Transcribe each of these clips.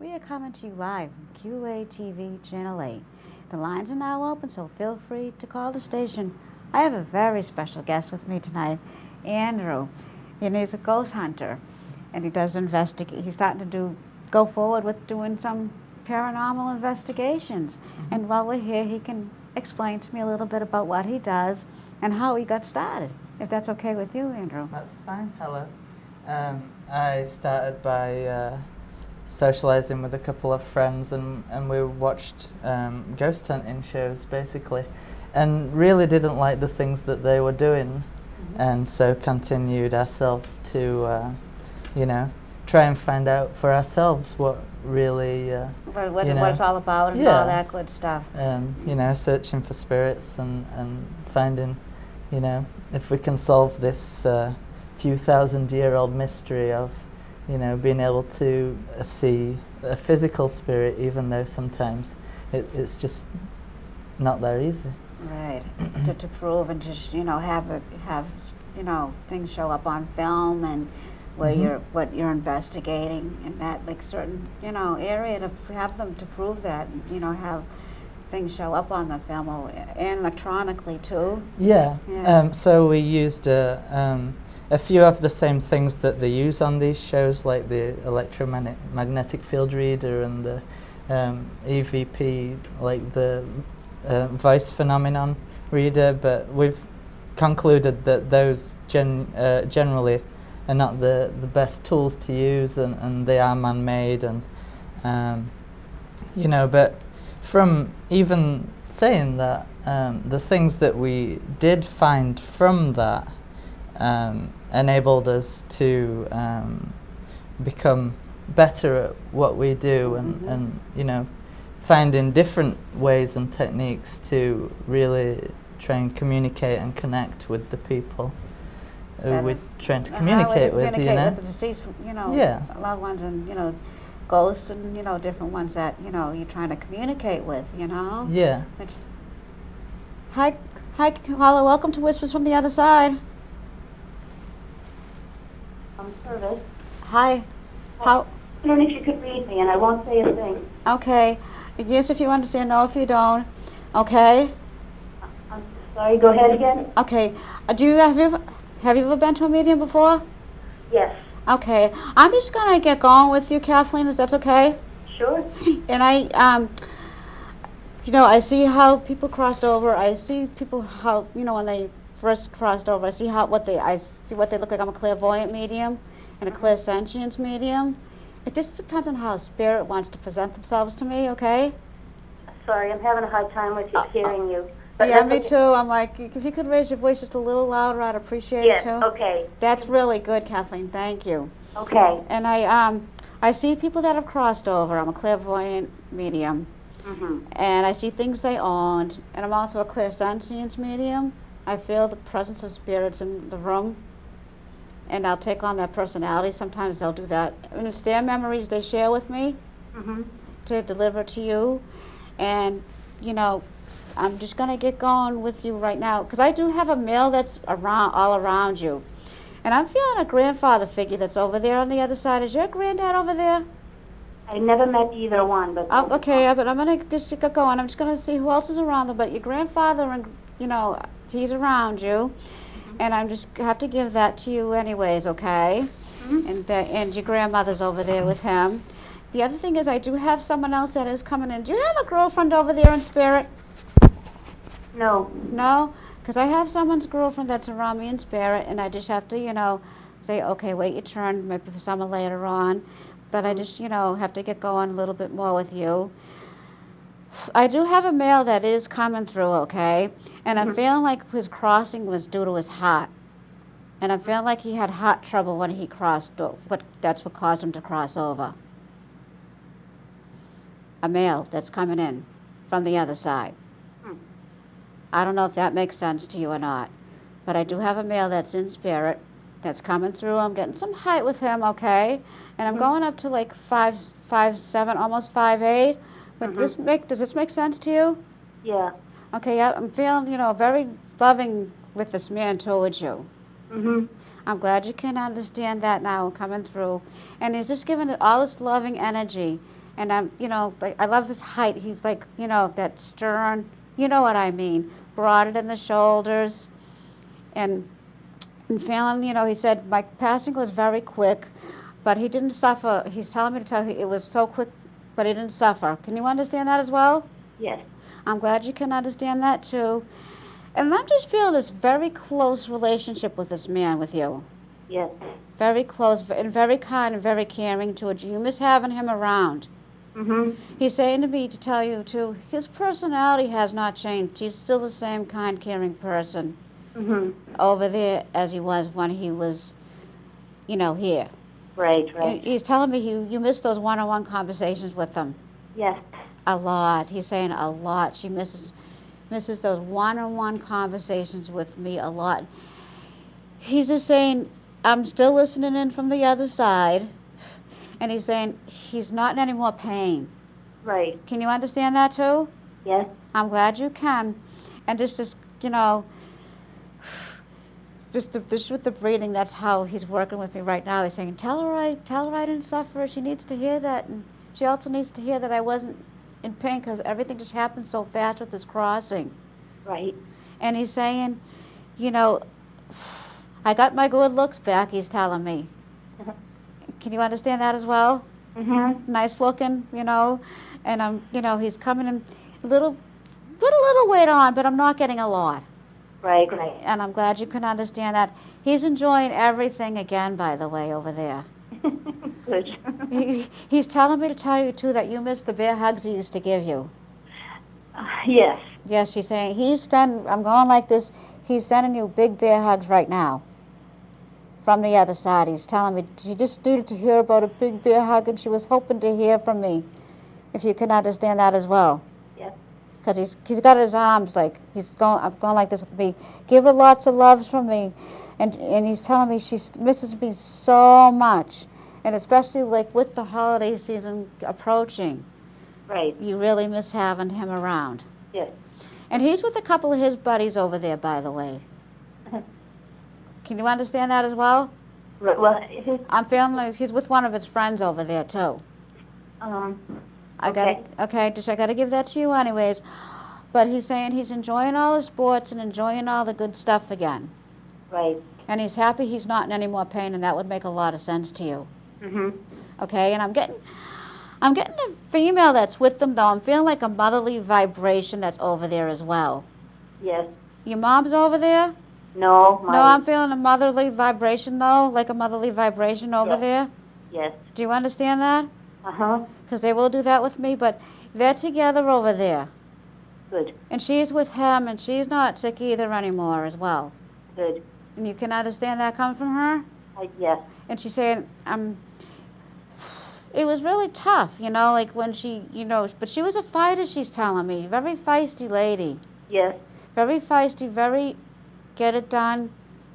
We are coming to you live from QATV Channel 8. The lines are now open, so feel free to call the station. I have a very special guest with me tonight, Andrew, and he's a ghost hunter, and he does investigate. He's starting to go forward with doing some paranormal investigations. Mm-hmm. And while we're here, he can explain to me a little bit about what he does and how he got started, if that's okay with you, Andrew. That's fine. Hello. I started by socializing with a couple of friends, and we watched ghost hunting shows basically, and really didn't like the things that they were doing, and so continued ourselves to try and find out for ourselves what really What it's all about and all that good stuff. Searching for spirits and finding, if we can solve this few thousand-year-old mystery of being able to see a physical spirit, even though sometimes it's just not that easy. Right. to prove and just have things show up on film and where what you're investigating in that certain area, to have them to prove that, have things show up on the film and electronically too. Yeah. So we used a few of the same things that they use on these shows, like the electromagnetic field reader and the EVP, like the voice phenomenon reader, but we've concluded that those generally are not the best tools to use, and they are man-made, and but from even saying that, the things that we did find from that enabled us to become better at what we do, and finding different ways and techniques to really try and communicate and connect with the people who we're trying to communicate with, with the deceased, loved ones, and ghosts, and different ones that you're trying to communicate with, Yeah. Hi, hello, welcome to Whispers from the Other Side. I'm Service. Hi. How? I don't know if you could read me, and I won't say a thing. Okay. Yes, if you understand. No, if you don't. Okay. I'm sorry. Go ahead again. Okay. Have you ever been to a medium before? Yes. Okay. I'm just gonna get going with you, Kathleen. Is that okay? Sure. And I see how people crossed over. I see people how when they first crossed over. I see what they look like. I'm a clairvoyant medium and a clairsentience medium. It just depends on how a spirit wants to present themselves to me. Okay. Sorry, I'm having a hard time with you hearing you. But yeah, me too. I'm like, if you could raise your voice just a little louder, I'd appreciate it too. Yes. Okay. That's really good, Kathleen. Thank you. Okay. And I see people that have crossed over. I'm a clairvoyant medium. And I see things they owned. And I'm also a clairsentience medium. I feel the presence of spirits in the room, and I'll take on their personality. Sometimes they'll do that. And it's their memories they share with me to deliver to you. And, I'm just going to get going with you right now, because I do have a male that's all around you. And I'm feeling a grandfather figure that's over there on the other side. Is your granddad over there? I never met either one, but... Okay, but I'm going to just get going. I'm just going to see who else is around them. But your grandfather, and he's around you. And I'm just have to give that to you anyways, okay? And your grandmother's over there with him. The other thing is, I do have someone else that is coming in. Do you have a girlfriend over there in spirit? No. No? Because I have someone's girlfriend that's around me in spirit, and I just have to, say, okay, wait your turn, maybe for someone later on. But I just, have to get going a little bit more with you. I do have a male that is coming through, okay? And I'm feeling like his crossing was due to his heart. And I'm feeling like he had heart trouble when he crossed. That's what caused him to cross over. A male that's coming in from the other side. I don't know if that makes sense to you or not. But I do have a male that's in spirit that's coming through. I'm getting some height with him, okay? And I'm going up to like 5'7", almost 5'8". But does this make sense to you? Yeah. Okay, I'm feeling, very loving with this man towards you. I'm glad you can understand that now coming through. And he's just giving it all this loving energy. And like, I love his height. He's like, that stern, you know what I mean, broadened in the shoulders. And feeling, he said, my passing was very quick, but he didn't suffer. He's telling me to tell you it was so quick, but he didn't suffer. Can you understand that as well? Yes. I'm glad you can understand that too. And I'm just feeling this very close relationship with this man, with you. Yes. Very close and very kind and very caring towards you. You miss having him around. Mhm. He's saying to me to tell you too, his personality has not changed. He's still the same kind, caring person Mhm. over there as he was when he was, here. Right. And he's telling me you miss those one-on-one conversations with him Yes. a lot. He's saying a lot. She misses those one-on-one conversations with me a lot. He's just saying, I'm still listening in from the other side, and he's saying he's not in any more pain. Right. Can you understand that too? Yes. I'm glad you can. And just just with the breathing, that's how he's working with me right now. He's saying, tell her I didn't suffer. She needs to hear that, and she also needs to hear that I wasn't in pain because everything just happened so fast with this crossing. Right. And he's saying, I got my good looks back, he's telling me. Can you understand that as well? Mhm. Nice looking, and he's coming in put a little weight on, but I'm not getting a lot. Right. And I'm glad you can understand that. He's enjoying everything again, by the way, over there. Good. He's telling me to tell you, too, that you missed the bear hugs he used to give you. Yes. Yes, she's saying, I'm going like this, he's sending you big bear hugs right now. From the other side, he's telling me, she just needed to hear about a big bear hug, and she was hoping to hear from me, if you can understand that as well. Yes. Because he's got his arms like, I'm going like this with me. Give her lots of loves from me. And he's telling me she misses me so much. And especially like with the holiday season approaching. Right. You really miss having him around. Yes. And he's with a couple of his buddies over there, by the way. Can you understand that as well? Right. Well, I'm feeling like he's with one of his friends over there, too. I got to give that to you anyways. But he's saying he's enjoying all the sports and enjoying all the good stuff again. Right. And he's happy he's not in any more pain, and that would make a lot of sense to you. Mhm. Okay, and I'm getting a female that's with them, though. I'm feeling like a motherly vibration that's over there as well. Yes. Your mom's over there? No. No, I'm feeling a motherly vibration, though, like a motherly vibration over there. Yes. Do you understand that? Uh-huh. Because they will do that with me, but they're together over there. Good. And she's with him, and she's not sick either anymore as well. Good. And you can understand that coming from her? Yes. And she's saying, it was really tough, like when she, but she was a fighter, she's telling me. Very feisty lady. Yes. Very feisty, very get it done.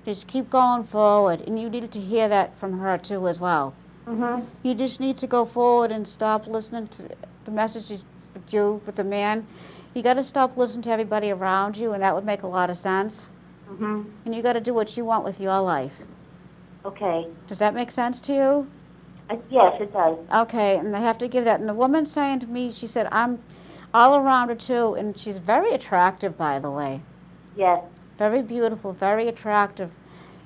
Just keep going forward. And you needed to hear that from her, too, as well. Mhm. You just need to go forward and stop listening to the messages with the man. You got to stop listening to everybody around you, and that would make a lot of sense. Mhm. And you got to do what you want with your life. Okay. Does that make sense to you? Yes, it does. Okay, and I have to give that. And the woman's saying to me, she said, I'm all around her too, and she's very attractive, by the way. Yes. Very beautiful, very attractive,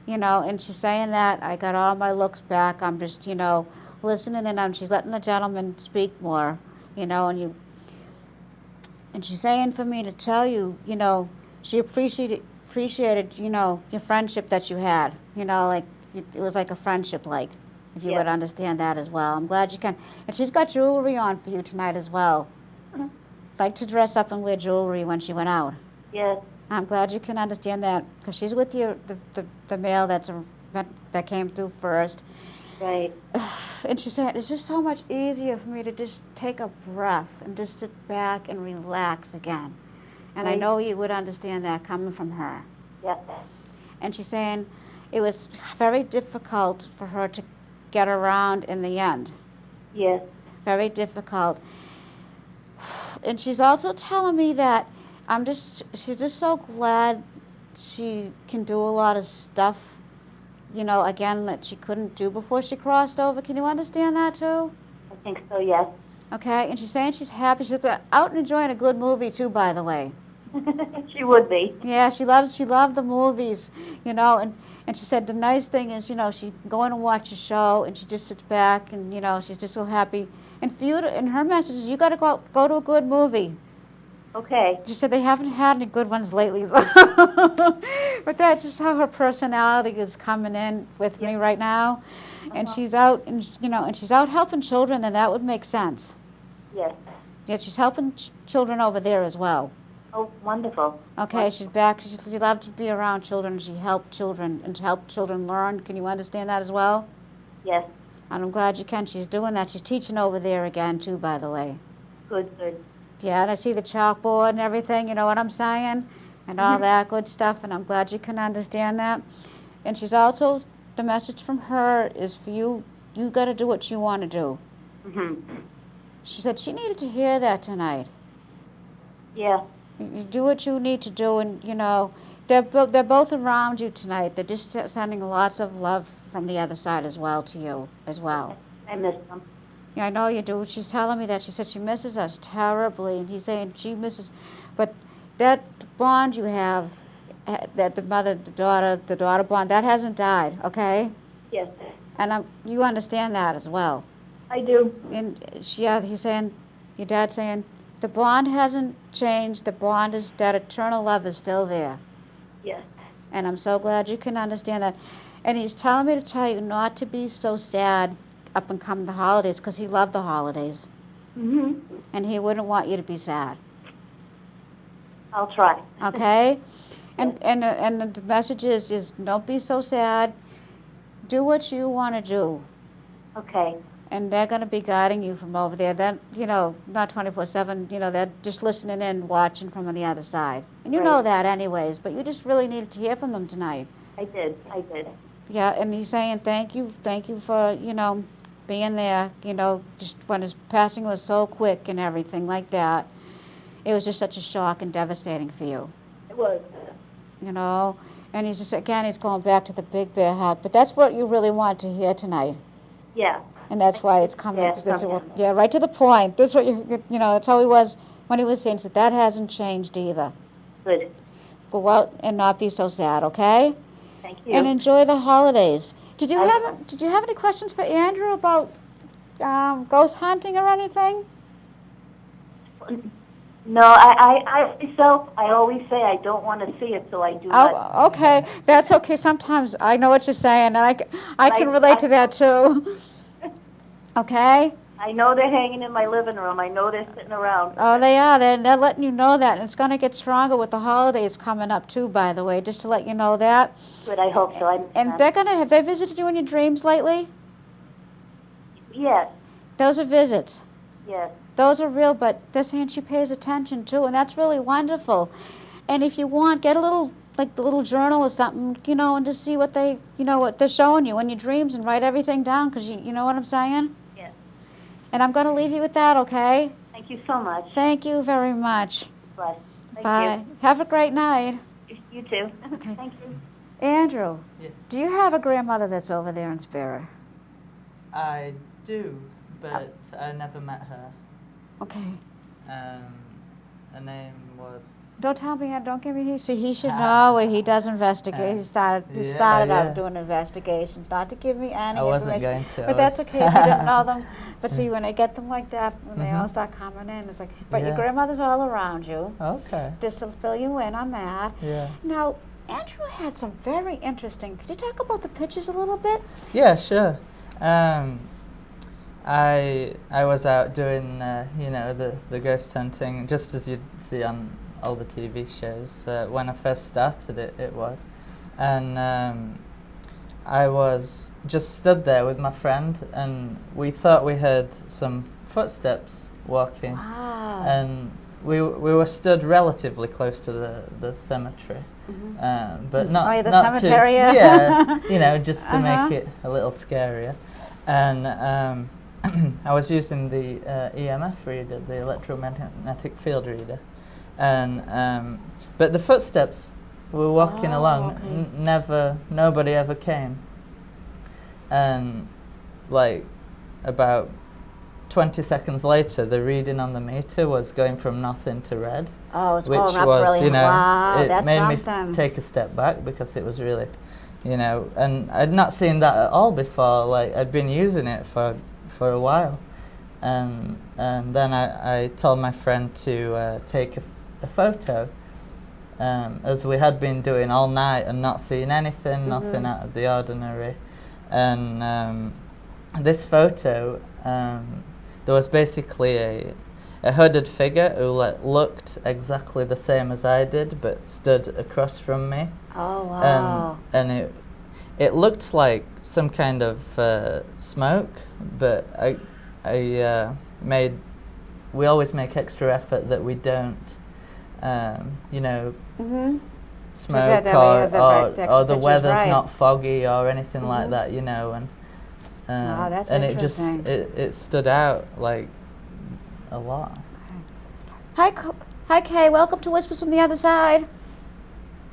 and she's saying that I got all my looks back. I'm just, listening, and she's letting the gentleman speak more, and she's saying for me to tell you, she appreciated, your friendship that you had, like, it was like a friendship, like, if you would understand that as well. I'm glad you can. And she's got jewelry on for you tonight as well. Like to dress up and wear jewelry when she went out. Yes. I'm glad you can understand that, because she's with the male that came through first. Right. And she said, it's just so much easier for me to just take a breath and just sit back and relax again. And I know you would understand that coming from her. Yes. And she's saying it was very difficult for her to get around in the end. Yes. Very difficult. And she's also telling me that she's just so glad she can do a lot of stuff, again, that she couldn't do before she crossed over. Can you understand that too? I think so, yes. Okay, and she's saying she's happy. She's out and enjoying a good movie too, by the way. She would be. Yeah, she loved the movies, you know, and she said the nice thing is, you know, she's going to watch a show and she just sits back and, you know, she's just so happy. And for you to, and her message is you got to go to a good movie. Okay. She said they haven't had any good ones lately, but that's just how her personality is coming in with me right now. And she's out, and you know, and she's out helping children, and that would make sense. Yes. Yeah, she's helping children over there as well. Oh, wonderful. Okay, Wonderful. she's back. She loved to be around children. She helped children and to help children learn. Can you understand that as well? Yes. And I'm glad you can. She's doing that. She's teaching over there again too, by the way. Good, good. Yeah, and I see the chalkboard and everything, you know what I'm saying? And all that good stuff, and I'm glad you can understand that. And she's also, the message from her is for you, you got to do what you want to do. She said she needed to hear that tonight. Yeah. You do what you need to do, and, you know, they're both around you tonight. They're just sending lots of love from the other side as well to you as well. I miss them. Yeah, I know you do. She's telling me that. She said she misses us terribly, and he's saying she misses, but that bond you have, that the daughter bond, that hasn't died, okay? Yes. And you understand that as well. I do. And he's saying, your dad's saying, the bond hasn't changed. The bond is, that eternal love is still there. Yes. And I'm so glad you can understand that. And he's telling me to tell you not to be so sad up and come the holidays, because he loved the holidays. And he wouldn't want you to be sad. I'll try. Okay? And the message is don't be so sad. Do what you want to do. Okay. And they're going to be guiding you from over there. Then, you know, not 24/7, you know, they're just listening in, watching from on the other side. And you know that anyways, but you just really needed to hear from them tonight. I did. Yeah, and he's saying thank you for, you know, being there, you know, just when his passing was so quick and everything like that. It was just such a shock and devastating for you. It was. You know, and he's just, again, he's going back to the big bear hug. But that's what you really want to hear tonight. Yeah. And that's why it's coming. Yeah, Yeah, right to the point. This is what you know, that's how he was when he was saying that hasn't changed either. Good. Go out and not be so sad, okay? Thank you. And enjoy the holidays. Did you have any questions for Andrew about ghost hunting or anything? No, I always say I don't want to see it, so I do not. Oh, okay. That's okay. Sometimes I know what you're saying, and I can relate to that too. Okay? I know they're hanging in my living room. I know they're sitting around. Oh, they are. They're letting you know that, and it's going to get stronger with the holidays coming up too, by the way, just to let you know that. Good, I hope so. And have they visited you in your dreams lately? Yes. Those are visits. Yes. Those are real, but they're saying she pays attention too, and that's really wonderful. And if you want, get a little, like the little journal or something, you know, and just see what what they're showing you in your dreams, and write everything down, because you know what I'm saying? Yes. And I'm going to leave you with that, okay? Thank you so much. Thank you very much. Bless. Thank Bye. Have a great night. You too. Okay. Thank you. Andrew, Yes. do you have a grandmother that's over there in spirit? I do, but I never met her. Okay. Her name was... Don't tell me, don't give me, he should know, he does investigate, he started out doing investigations, not to give me any I wasn't information. going to. But that's okay if you didn't know them. But see, when I get them like that, when they all start coming in, it's like, but your grandmother's all around you. Okay. Just to fill you in on that. Yeah. Now, Andrew had some very interesting, could you talk about the pictures a little bit? Yeah, sure. I was out doing, the ghost hunting, just as you'd see on all the TV shows. When I first started it was. And I was just stood there with my friend, and we thought we heard some footsteps walking. Wow. And we were stood relatively close to the cemetery. But not the not cemetery, too, yeah. just to make it a little scarier. And I was using the EMF reader, the electromagnetic field reader, and but the footsteps were walking along. Okay. Nobody ever came. And like about 20 seconds later, the reading on the meter was going from nothing to red. Oh, it's which going up was, really you know, wow, it that's made something. me take a step back because it was really, you know, and I'd not seen that at all before. Like, I'd been using it for a while, and then I told my friend to take a photo, as we had been doing all night and not seeing anything, nothing out of the ordinary, and this photo, there was basically a hooded figure who looked exactly the same as I did, but stood across from me. Oh, wow. And it looked like some kind of smoke, but we always make extra effort that we don't, you know, smoke or the weather's not foggy or anything like that, you know, and that's and interesting. it stood out like a lot. Hi, Kay. Welcome to Whispers from the Other Side.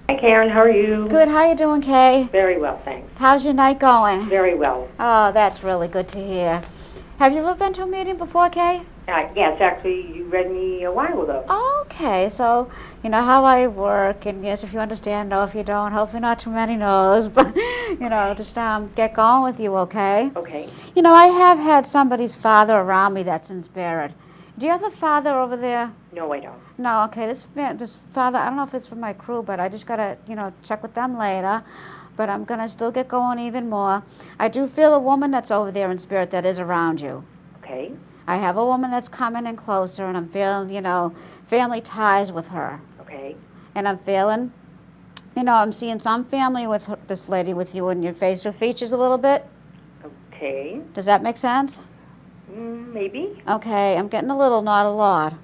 Hi, Karen. How are you? Good. How you doing, Kay? Very well, thanks. How's your night going? Very well. Oh, that's really good to hear. Have you ever been to a meeting before, Kay? Yes, actually, you read me a while ago. Okay, so you know how I work, and yes, if you understand, no, if you don't, hopefully not too many no's, but you know, just get going with you, okay? Okay. You know, I have had somebody's father around me that's in spirit. Do you have a father over there? No, I don't. No, okay, this father, I don't know if it's for my crew, but I just gotta, you know, check with them later. But I'm gonna still get going even more. I do feel a woman that's over there in spirit that is around you. Okay. I have a woman that's coming in closer, and I'm feeling, you know, family ties with her. Okay. And I'm feeling, you know, I'm seeing some family with this lady with you in your facial features a little bit. Okay. Does that make sense? Maybe. Okay, I'm getting a little, not a lot.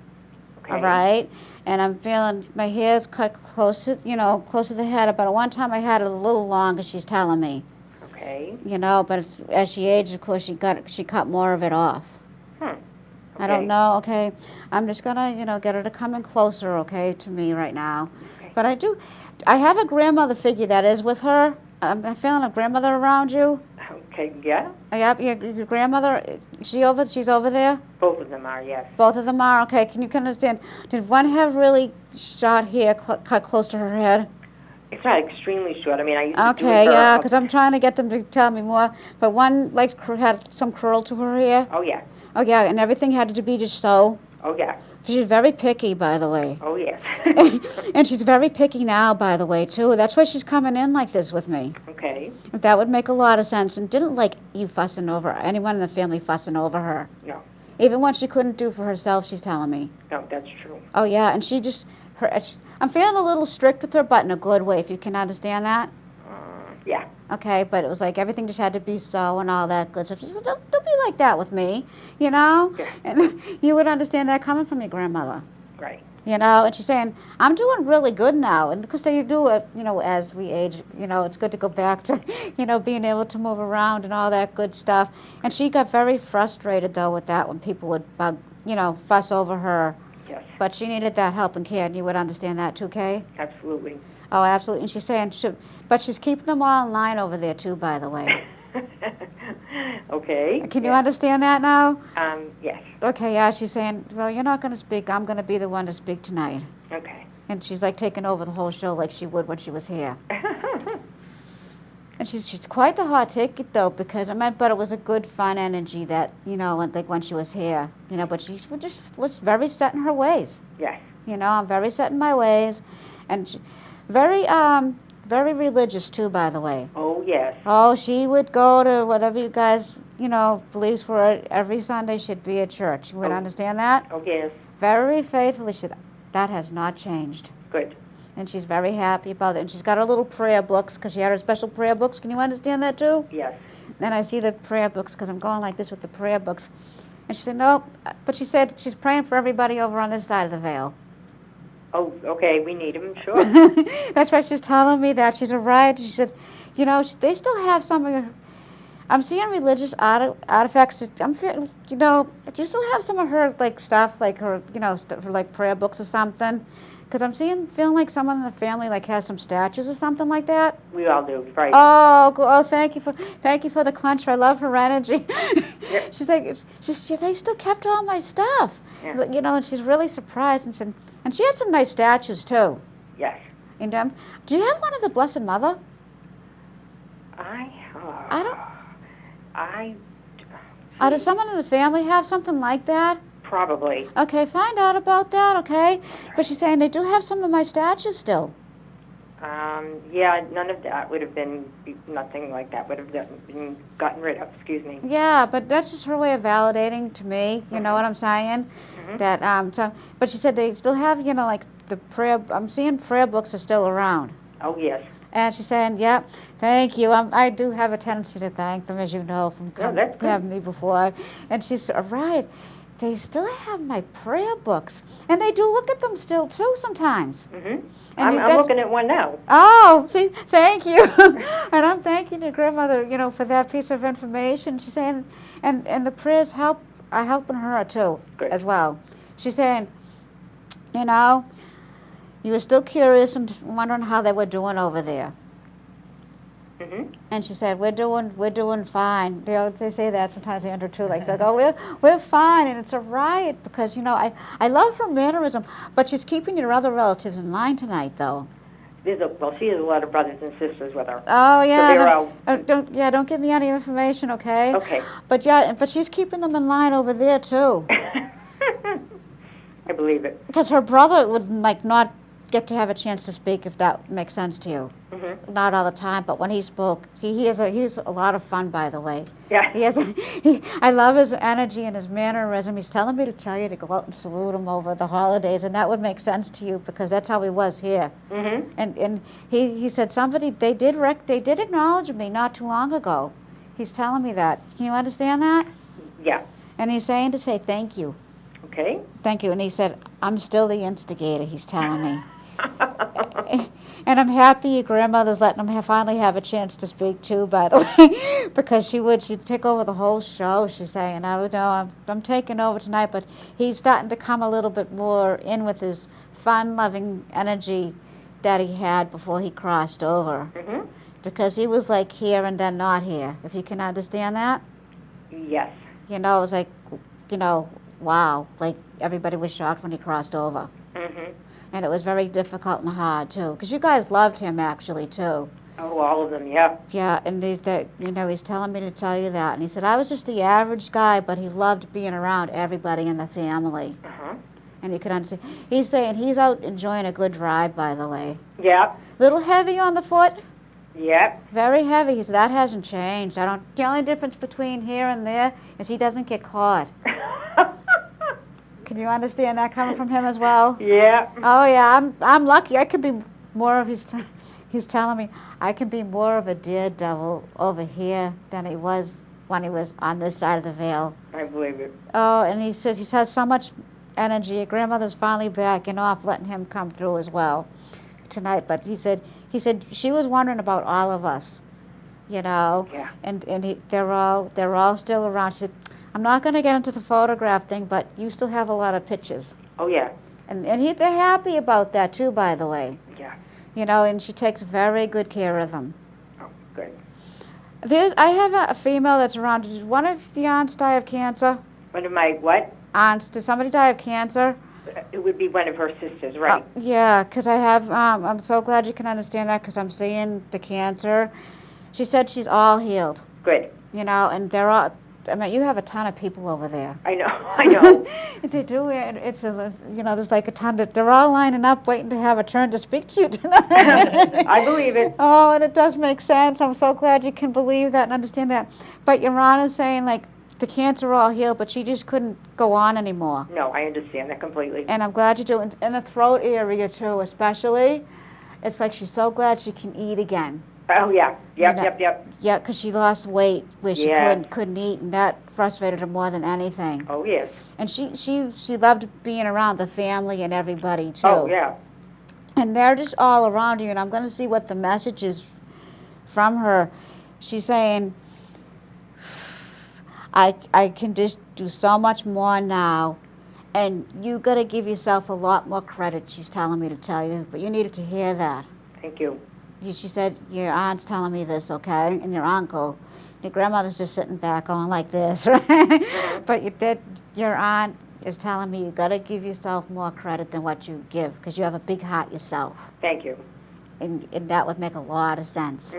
Okay. All right? And I'm feeling my hair's cut close to, you know, close to the head. But at one time I had it a little longer, she's telling me. Okay. You know, but as she aged, of course, she cut more of it off. Okay. I don't know, okay? I'm just going to, you know, get her to come in closer, okay, to me right now. Okay. But I have a grandmother figure that is with her. I'm feeling a grandmother around you. Okay, yeah. Yep, your grandmother, she's over there? Both of them are, yes. Both of them are, okay. Can you understand? Did one have really short hair cut close to her head? It's not extremely short. I mean, I used to do it Okay, for yeah, because I'm trying to get them to tell me more. But one, like, had some curl to her hair. Oh, yeah. Oh, yeah, and everything had to be just so. Oh, yeah. She's very picky, by the way. Oh, yes. And she's very picky now, by the way, too. That's why she's coming in like this with me. Okay. That would make a lot of sense. And didn't like you fussing over anyone in the family fussing over her. No. Even what she couldn't do for herself, she's telling me. No, that's true. Oh, yeah, and she just, I'm feeling a little strict with her, but in a good way, if you can understand that. Yeah. Okay, but it was like everything just had to be so and all that good stuff. She said, don't be like that with me, you know? Yeah. And you would understand that coming from your grandmother. Right. You know, and she's saying, I'm doing really good now. And because you do it, you know, as we age, you know, it's good to go back to, you know, being able to move around and all that good stuff. And she got very frustrated, though, with that when people would fuss over her. Yes. But she needed that help and care, and you would understand that too, Kay? Absolutely. Oh, absolutely. And she's saying, but she's keeping them all in line over there, too, by the way. Okay. Can you understand that now? Yes. Okay, yeah, she's saying, well, you're not going to speak. I'm going to be the one to speak tonight. Okay. And she's like taking over the whole show like she would when she was here. And she's quite the hot ticket, though, because but it was a good, fun energy that, you know, like when she was here, you know, but she just was very set in her ways. Yes. You know, I'm very set in my ways. And very religious, too, by the way. Oh, yes. Oh, she would go to whatever you guys, you know, believes for it. Every Sunday she'd be at church. You would understand that? Oh, yes. Very faithfully. That has not changed. Good. And she's very happy about it. And she's got her little prayer books because she had her special prayer books. Can you understand that, too? Yes. Then I see the prayer books because I'm going like this with the prayer books. And she said, no. But she said she's praying for everybody over on this side of the veil. Oh, okay, we need him, sure. That's why she's telling me that. She's arrived. She said, you know, they still have some of her, I'm seeing religious artifacts. I'm feeling, you know, do you still have some of her, like, stuff, like her, you know, like prayer books or something? Because I'm feeling like someone in the family like has some statues or something like that. We all do, right? Oh, thank you for the clencher. I love her energy. Yep. She's like, they still kept all my stuff. Yeah. You know, and she's really surprised, and she had some nice statues too. Yes. And do you have one of the Blessed Mother? Does someone in the family have something like that? Probably. Okay, find out about that, okay? But she's saying they do have some of my statues still. Yeah, none of that would have been, nothing like that would have been gotten rid of, excuse me. Yeah, but that's just her way of validating to me, you know what I'm saying? That, but she said they still have, you know, like the I'm seeing prayer books are still around. Oh, yes. And she's saying, yep, thank you. I do have a tendency to thank them, as you know, from that's good. having me before. And she's right. They still have my prayer books. And they do look at them still, too, sometimes. Mm-hmm. And I'm looking at one now. Oh, see, thank you. And I'm thanking your grandmother, you know, for that piece of information. She's saying, and the prayers are helping her, too, Good. as well. She's saying, you know, you were still curious and wondering how they were doing over there. Mm-hmm. And she said, we're doing fine. They say that sometimes, Andrew, too. Like, they go, we're fine, and it's a riot because, you know, I love her mannerism, but she's keeping your other relatives in line tonight, though. She has a lot of brothers and sisters with her. Oh, yeah. So they're don't give me any information, okay? Okay. But she's keeping them in line over there, too. I believe it. Because her brother would, like, not get to have a chance to speak, if that makes sense to you. Mm-hmm. Not all the time, but when he spoke, he's a lot of fun, by the way. Yeah. I love his energy and his mannerism. He's telling me to tell you to go out and salute him over the holidays, and that would make sense to you because that's how he was here. Mm-hmm. And he said they did acknowledge me not too long ago. He's telling me that. Can you understand that? Yeah. And he's saying to say thank you. Okay. Thank you. And he said, I'm still the instigator, he's telling me. And I'm happy your grandmother's letting him finally have a chance to speak too, by the way, because she'd take over the whole show, she's saying. I would know, I'm taking over tonight, but he's starting to come a little bit more in with his fun-loving energy that he had before he crossed over. Mm-hmm. Because he was like here and then not here, if you can understand that. Yes. You know, it was like, you know, wow, like everybody was shocked when he crossed over. Mm-hmm. And it was very difficult and hard, too. Because you guys loved him, actually, too. Oh, all of them, yeah. Yeah, and he's telling me to tell you that. And he said, I was just the average guy, but he loved being around everybody in the family. Uh-huh. And you can understand. He's saying he's out enjoying a good drive, by the way. Yep. Little heavy on the foot. Yep. Very heavy. He said, that hasn't changed. The only difference between here and there is he doesn't get caught. Can you understand that coming from him as well? Yeah. Oh yeah, I'm lucky. I could be more of he's telling me I can be more of a daredevil over here than he was when he was on this side of the veil. I believe it. Oh, and he says he has so much energy. Your grandmother's finally backing off, letting him come through as well tonight. But he said she was wondering about all of us, you know. Yeah. And they're all still around. She said, I'm not going to get into the photograph thing, but you still have a lot of pictures. Oh, yeah. And they're happy about that, too, by the way. Yeah. You know, and she takes very good care of them. Oh, good. I have a female that's around. Did one of the aunts die of cancer? One of my what? Aunts. Did somebody die of cancer? It would be one of her sisters, right? Yeah, because I have, I'm so glad you can understand that because I'm seeing the cancer. She said she's all healed. Good. You know, and they're all, I mean, you have a ton of people over there. I know, I know. They do. It's there's like a ton they're all lining up, waiting to have a turn to speak to you tonight. I believe it. Oh, and it does make sense. I'm so glad you can believe that and understand that. But your Honor's saying like the cancer all healed, but she just couldn't go on anymore. No, I understand that completely. And I'm glad you do. In the throat area too, especially. It's like she's so glad she can eat again. Oh, yeah. Yep, You know, yep. Yeah, because she lost weight where she Yeah. couldn't eat, and that frustrated her more than anything. Oh, yes. And she loved being around the family and everybody, too. Oh, yeah. And they're just all around you, and I'm going to see what the message is from her. She's saying, I can just do so much more now, And you got to give yourself a lot more credit, she's telling me to tell you. But you needed to hear that. Thank you. She said, your aunt's telling me this, okay? And your uncle. Your grandmother's just sitting back on like this, right? But your aunt is telling me you got to give yourself more credit than what you give because you have a big heart yourself. Thank you. And that would make a lot of sense.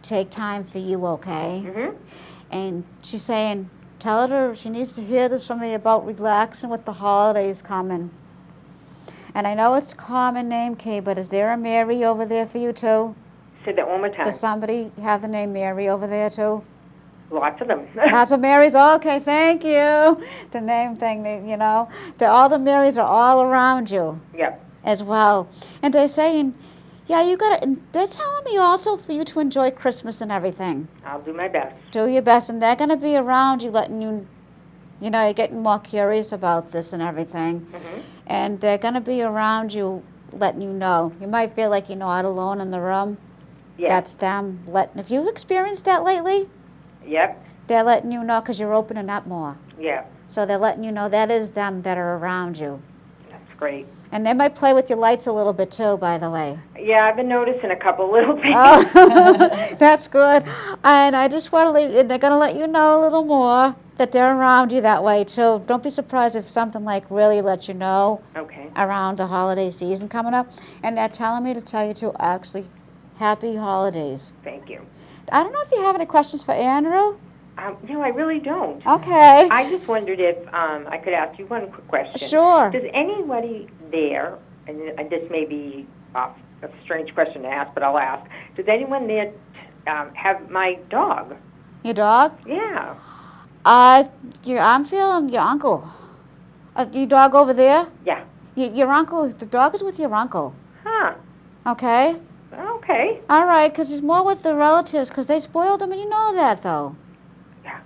Take time for you, okay? And she's saying, tell her she needs to hear this from me about relaxing with the holidays coming. And I know it's a common name, Kay, but is there a Mary over there for you too? Say that one more time. Does somebody have the name Mary over there too? Lots of them. Lots of Marys? Okay, thank you. The name thing, you know. All the Marys are all around you. Yep. As well. And they're saying, yeah, you got to, and they're telling me also for you to enjoy Christmas and everything. I'll do my best. Do your best, and they're going to be around you, letting you, you know, you're getting more curious about this and everything. And they're going to be around you, letting you know. You might feel like you're not alone in the room. Yeah. That's them letting, if you've experienced that lately, Yep. they're letting you know because you're opening up more. Yeah. So they're letting you know that is them that are around you. That's great. And they might play with your lights a little bit too, by the way. Yeah, I've been noticing a couple little things. Oh, that's good. And I just want to leave, and they're going to let you know a little more that they're around you that way too. Don't be surprised if something like really lets you know Okay. around the holiday season coming up. And they're telling me to tell you to actually, happy holidays. Tang you. I don't know if you have any questions for Andrew. No, I really don't. Okay. I just wondered if I could ask you one quick question. Sure. Does anybody there, and this may be a strange question to ask, but I'll ask, does anyone there have my dog? Your dog? Yeah. I'm feeling your uncle. Your dog over there? Yeah. Your uncle, the dog is with your uncle. Huh. Okay? Okay. All right, because he's more with the relatives, because they spoiled him, and you know that, though. Yeah.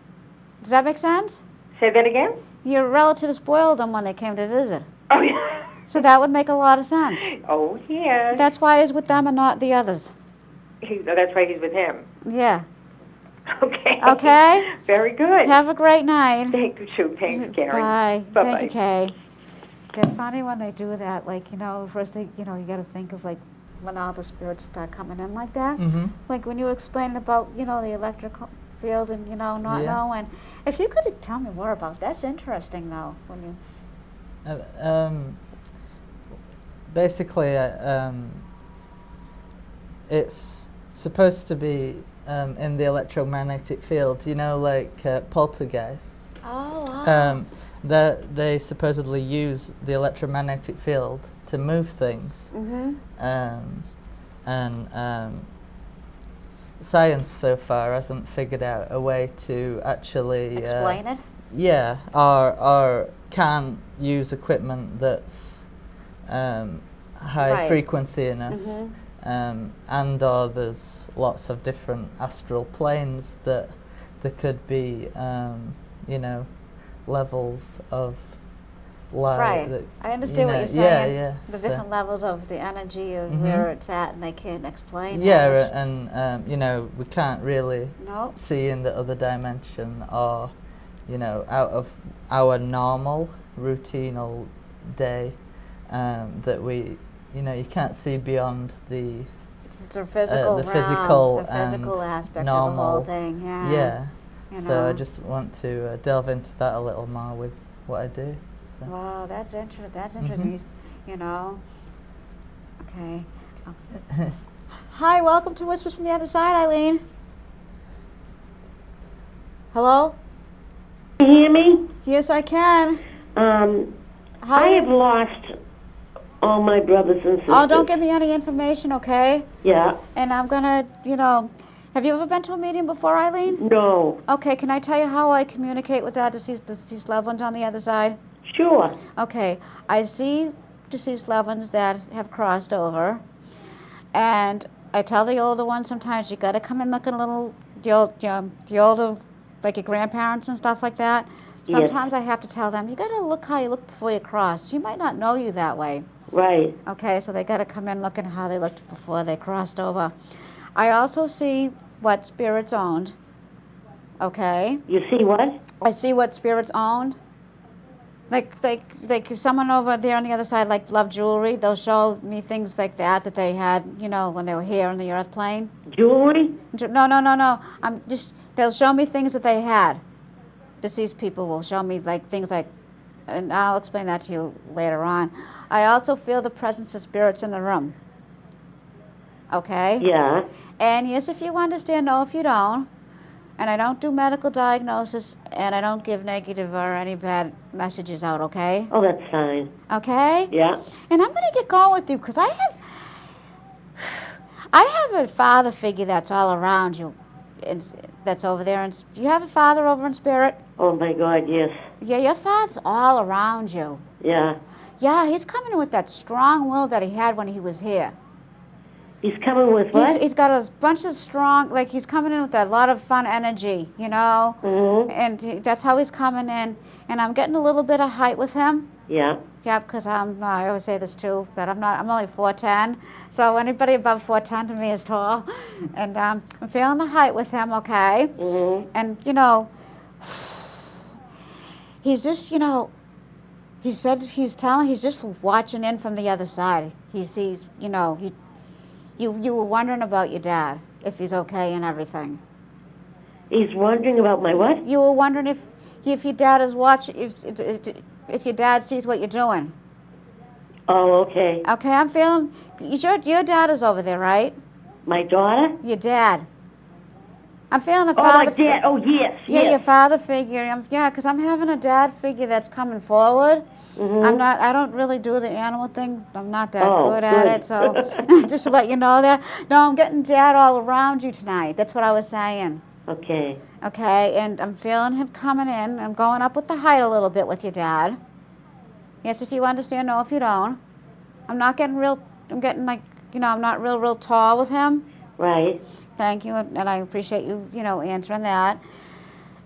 Does that make sense? Say that again? Your relatives spoiled him when they came to visit. Oh, yeah. So that would make a lot of sense. Oh, yes. That's why he's with them and not the others. That's why he's with him. Yeah. Okay. Okay? Very good. Have a great night. Thank you, too. Thanks, Karen. Bye. Bye-bye. Thank you, Kay. They're funny when they do that. Like, you know, first they, you know, you got to think of, like, when all the spirits start coming in like that. Like when you were explaining about, you know, the electric field and, you know, not knowing. If you could tell me more about that's interesting, though. When you basically, it's supposed to be in the electromagnetic field, you know, like poltergeists. Oh, wow. They supposedly use the electromagnetic field to move things. Science so far hasn't figured out a way to actually Explain it? Yeah, or can use equipment that's high frequency enough, and or there's lots of different astral planes that there could be, you know, levels of light. Right. That, I understand what you're saying. Yeah, yeah. The so, different levels of the energy of where it's at, and they can't explain. yeah, and you know, we can't really Nope. see in the other dimension, or you know, out of our normal routinal day, that we, you know, you can't see beyond the physical the realm, physical the physical and aspect normal. of the whole thing. Yeah. Yeah. You So I know. just want to delve into that a little more with what I do. So. Wow, that's interesting. That's interesting. You know. Okay. Hi, welcome to Whispers from the Other Side, Eileen. Hello? Can you hear me? Yes, I can. How I are have you? lost all my brothers and sisters. Oh, don't give me any information, okay? Yeah. And I'm gonna, you know, have you ever been to a medium before, Eileen? No. Okay, can I tell you how I communicate with our deceased loved ones on the other side? Sure. Okay, I see deceased loved ones that have crossed over, and I tell the older ones sometimes you gotta come in looking a little, the older, like your grandparents and stuff like that. Yes. Sometimes I have to tell them, you gotta look how you look before you cross. She might not know you that way. Right. Okay, so they gotta come in looking how they looked before they crossed over. I also see what spirits owned. Okay? You see what? I see what spirits owned. Like if someone over there on the other side like love jewelry, they'll show me things like that they had, when they were here on the earth plane. Jewelry? No. They'll show me things that they had. Deceased people will show me like things like, and I'll explain that to you later on. I also feel the presence of spirits in the room. Okay? Yeah. And yes, if you understand, no, if you don't. And I don't do medical diagnosis, and I don't give negative or any bad messages out, okay? Oh, that's fine. Okay? Yeah. And I'm going to get going with you because I have a father figure that's all around you, that's over there. And do you have a father over in spirit? Oh, my God, yes. Yeah, your father's all around you. Yeah. Yeah, he's coming with that strong will that he had when he was here. He's coming with what? He's got a bunch of strong, like he's coming in with a lot of fun energy, Mm-hmm. And that's how he's coming in. And I'm getting a little bit of height with him. Yeah. Yeah, because I always say this too, that I'm only 4'10", so anybody above 4'10" to me is tall. And I'm feeling the height with him, okay? Mm-hmm. And, he's just, he said he's just watching in from the other side. He sees, you were wondering about your dad, if he's okay and everything. He's wondering about my what? You were wondering if your dad is watching, if your dad sees what you're doing. Oh, okay. Okay, I'm feeling, your dad is over there, right? My daughter? Your dad. I'm feeling a Oh, my father. dad. Oh, yes, Yeah, yes. your father figure. Because I'm having a dad figure that's coming forward. Mm-hmm. I don't really do the animal thing. I'm not that Oh, good at good. it. So just to let you know that. No, I'm getting dad all around you tonight. That's what I was saying. Okay. Okay, and I'm feeling him coming in. I'm going up with the height a little bit with your dad. Yes, if you understand, no, if you don't. I'm getting like, I'm not real tall with him. Right. Thank you, and I appreciate you, answering that.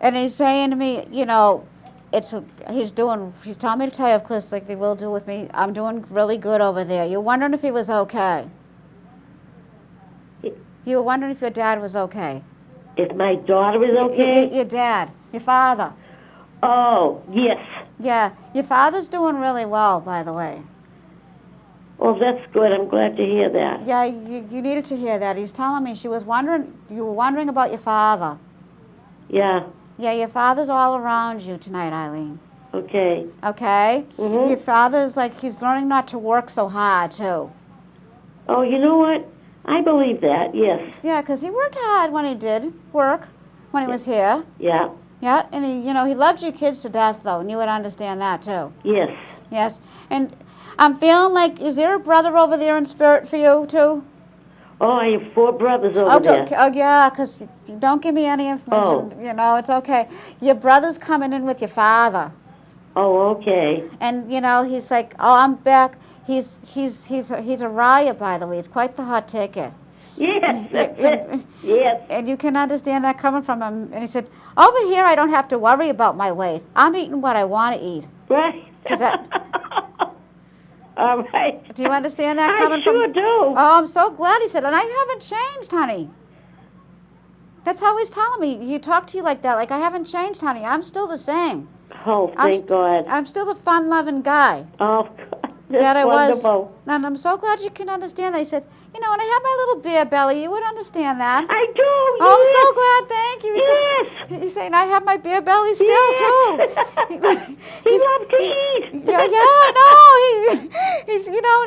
And he's saying to me, he's telling me to tell you, of course, like they will do with me, I'm doing really good over there. You're wondering if he was okay. You were wondering if your dad was okay. If my daughter is okay? Your dad, your father. Oh, yes. Yeah, your father's doing really well, by the way. Well, that's good. I'm glad to hear that. Yeah, you needed to hear that. He's telling me you were wondering about your father. Yeah. Yeah, your father's all around you tonight, Eileen. Okay. Okay? Mm-hmm. Your father's he's learning not to work so hard, too. Oh, you know what? I believe that, yes. Yeah, because he worked hard when he did work, when he was here. Yeah. Yeah, and he loved you kids to death, though, and you would understand that, too. Yes. Yes, and I'm feeling like, is there a brother over there in spirit for you, too? Oh, I have 4 brothers over there. Oh, yeah, because don't give me any information. Oh. It's okay. Your brother's coming in with your father. Oh, okay. And, he's like, oh, I'm back. He's a riot, by the way. It's quite the hot ticket. Yes, that's it. Yes. And you can understand that coming from him. And he said, over here, I don't have to worry about my weight. I'm eating what I want to eat. Right. Does that... All right. Do you understand that coming from... I sure do. Oh, I'm so glad, he said. And I haven't changed, honey. That's how he's telling me. He talked to you like that. Like, I haven't changed, honey. I'm still the same. Oh, thank God. I'm still the fun-loving guy. Oh, God. That's that I wonderful. was. And I'm so glad you can understand that. He said, when I have my little beer belly, you would understand that. I do. Oh, yes. I'm so glad. Thank you. He Yes. said, he's saying, I have my beer belly still, too. He loved to eat. Yeah, I know. He's, you know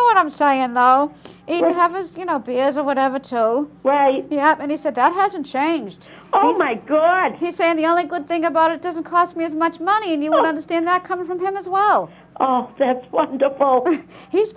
what I'm saying, though. Have his, beers or whatever, too. Right. Yeah, and he said, that hasn't changed. Oh, my God. He's saying the only good thing about it doesn't cost me as much money, and you would understand that coming from him as well. Oh, that's wonderful. He's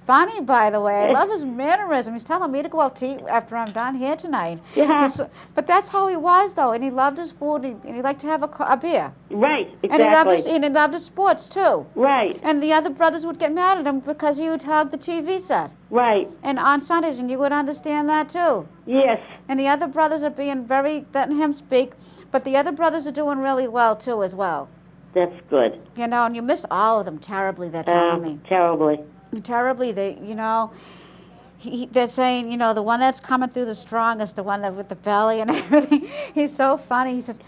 funny, by the way. I love his mannerism. He's telling me to go out to eat after I'm done here tonight. Yeah. But that's how he was, though, and he loved his food, and he liked to have a beer. Right, exactly. And he loved his sports, too. Right. And the other brothers would get mad at him because he would hug the TV set. Right. And on Sundays, and you would understand that, too. Yes. And the other brothers are being letting him speak, but the other brothers are doing really well, too, as well. That's good. And you miss all of them terribly, they're telling me. Terribly. Terribly, they're saying, the one that's coming through the strongest, the one with the belly and everything. He's so funny. He says,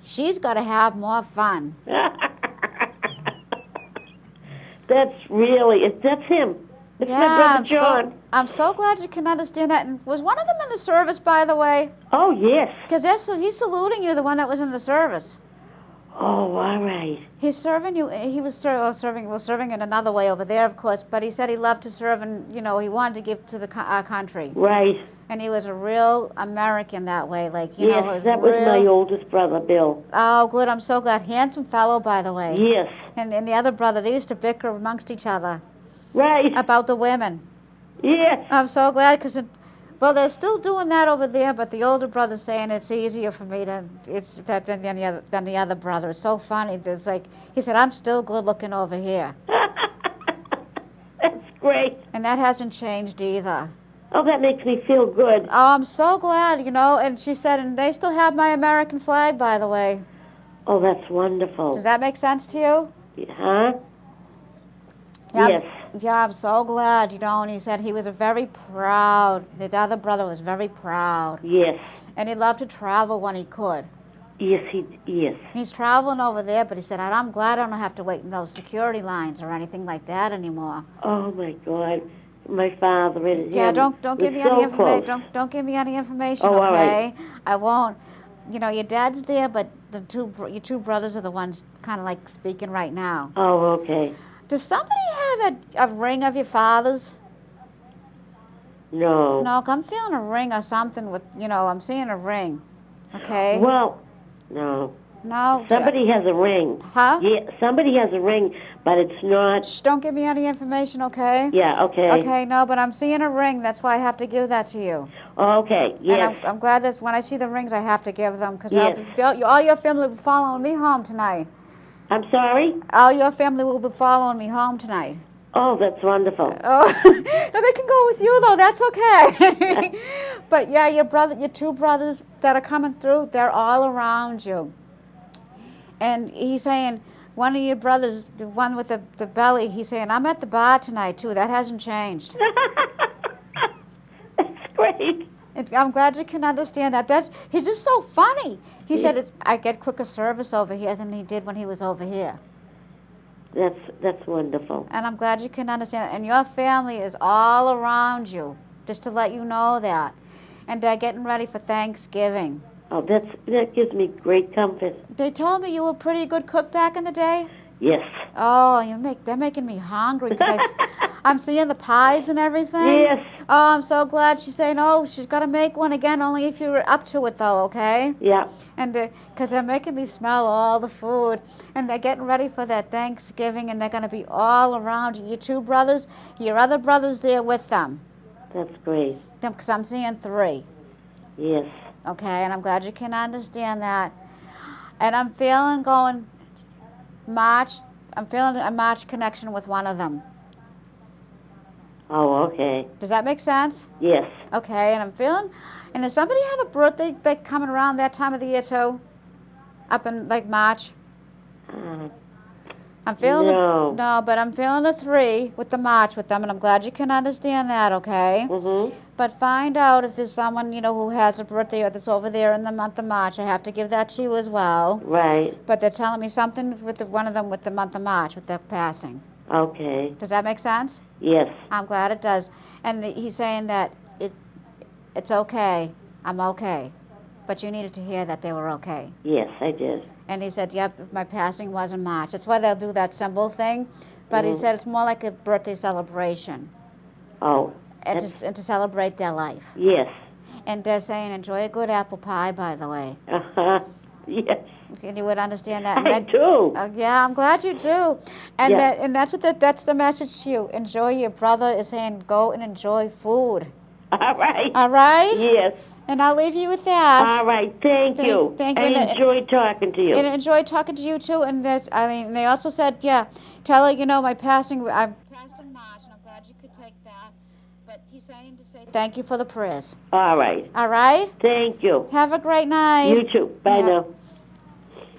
she's got to have more fun. That's him. It's my brother John. I'm so glad you can understand that. And was one of them in the service, by the way? Oh, yes. Because he's saluting you, the one that was in the service. Oh, all right. He's serving you. He was serving in another way over there, of course. But he said he loved to serve, and he wanted to give to our country. Right. And he was a real American that way, like Yes, that was my oldest brother, Bill. Oh, good. I'm so glad. Handsome fellow, by the way. Yes. And the other brother, they used to bicker amongst each other Right. about the women. Yes. I'm so glad because, well, they're still doing that over there, but the older brother's saying it's easier for me than the other brother. It's so funny. There's like he said, I'm still good looking over here, That's great. and that hasn't changed either. Oh, that makes me feel good. Oh, I'm so glad, And she said, and they still have my American flag, by the way. Oh, that's wonderful. Does that make sense to you? Huh? Yeah, Yes. Yeah, I'm so glad, and he said he was very proud. The other brother was very proud. Yes. And he loved to travel when he could. Yes, yes. He's traveling over there, but he said, I'm glad I don't have to wait in those security lines or anything like that anymore. Oh, my God. My father and Yeah, him don't give were me so any information. close. Don't give me any information, Oh, all okay? right. I won't. Your dad's there, but your two brothers are the ones kind of like speaking right now. Oh, okay. Does somebody have a ring of your father's? No. No, I'm feeling a ring or something with, I'm seeing a ring. Okay? Well, no. No? Somebody has a ring. Huh? Yeah, somebody has a ring, but it's not. Shh, don't give me any information, okay? Yeah, okay. Okay, no, but I'm seeing a ring. That's why I have to give that to you. Okay, yes. And I'm glad that when I see the rings, I have to give them because Yes. all your family will be following me home tonight. I'm sorry? All your family will be following me home tonight. Oh, that's wonderful. Oh, no, they can go with you though. That's okay. But yeah, your two brothers that are coming through, they're all around you. And he's saying, one of your brothers, the one with the belly, he's saying, I'm at the bar tonight too. That hasn't changed. That's great. I'm glad you can understand that. He's just so funny. He said, I get quicker service over here than he did when he was over here. That's wonderful. And I'm glad you can understand that. And your family is all around you, just to let you know that. And they're getting ready for Thanksgiving. Oh, that gives me great comfort. They told me you were a pretty good cook back in the day. Yes. Oh, they're making me hungry because I'm seeing the pies and everything. Yes. Oh, I'm so glad she's saying, she's got to make one again, only if you're up to it, though, okay? Yeah. And because they're making me smell all the food, and they're getting ready for that Thanksgiving, and they're going to be all around you. Your two brothers, your other brothers there with them. That's great. Because I'm seeing 3. Yes. Okay, and I'm glad you can understand that. And I'm feeling a March connection with one of them. Oh, okay. Does that make sense? Yes. Okay, and does somebody have a birthday coming around that time of the year too? Up in like March? I'm feeling No. But I'm feeling the 3 with the March with them, and I'm glad you can understand that, okay? Mm-hmm. But find out if there's someone, who has a birthday or that's over there in the month of March. I have to give that to you as well. Right. But they're telling me something with one of them with the month of March, with their passing. Okay. Does that make sense? Yes. I'm glad it does. And he's saying that it's okay. I'm okay. But you needed to hear that they were okay. Yes, I did. And he said, yep, my passing was in March. That's why they'll do that symbol thing. But he said it's more like a birthday celebration. Oh. And to celebrate their life. Yes. And they're saying, enjoy a good apple pie, by the way. Uh-huh. Yes. And you would understand that. I do. Yeah, I'm glad you do. And Yeah. that's the message to you. Enjoy. Your brother is saying, go and enjoy food. All right. All right? Yes. And I'll leave you with that. All right. Thank you. Thank you. I enjoyed talking to you. And enjoyed talking to you too. And they also said, tell her, my passing. I passed in March, and I'm glad you could take that. But he's saying to say thank you for the prayers. All right. All right. Thank you. Have a great night. You too. Bye Yeah. now.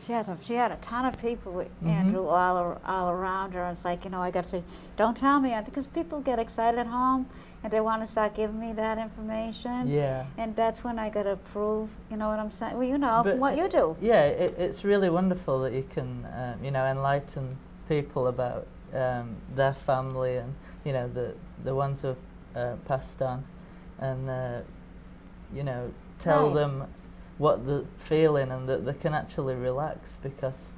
She had a ton of people with Andrew all around her. It's like, I got to say, don't tell me, because people get excited at home and they want to start giving me that information. Yeah. And that's when I got to prove, you know what I'm saying? Well, But from what you do. Yeah, it's really wonderful that you can, enlighten people about their family and, the ones who've passed on, and, tell Right. them what they're feeling and that they can actually relax because,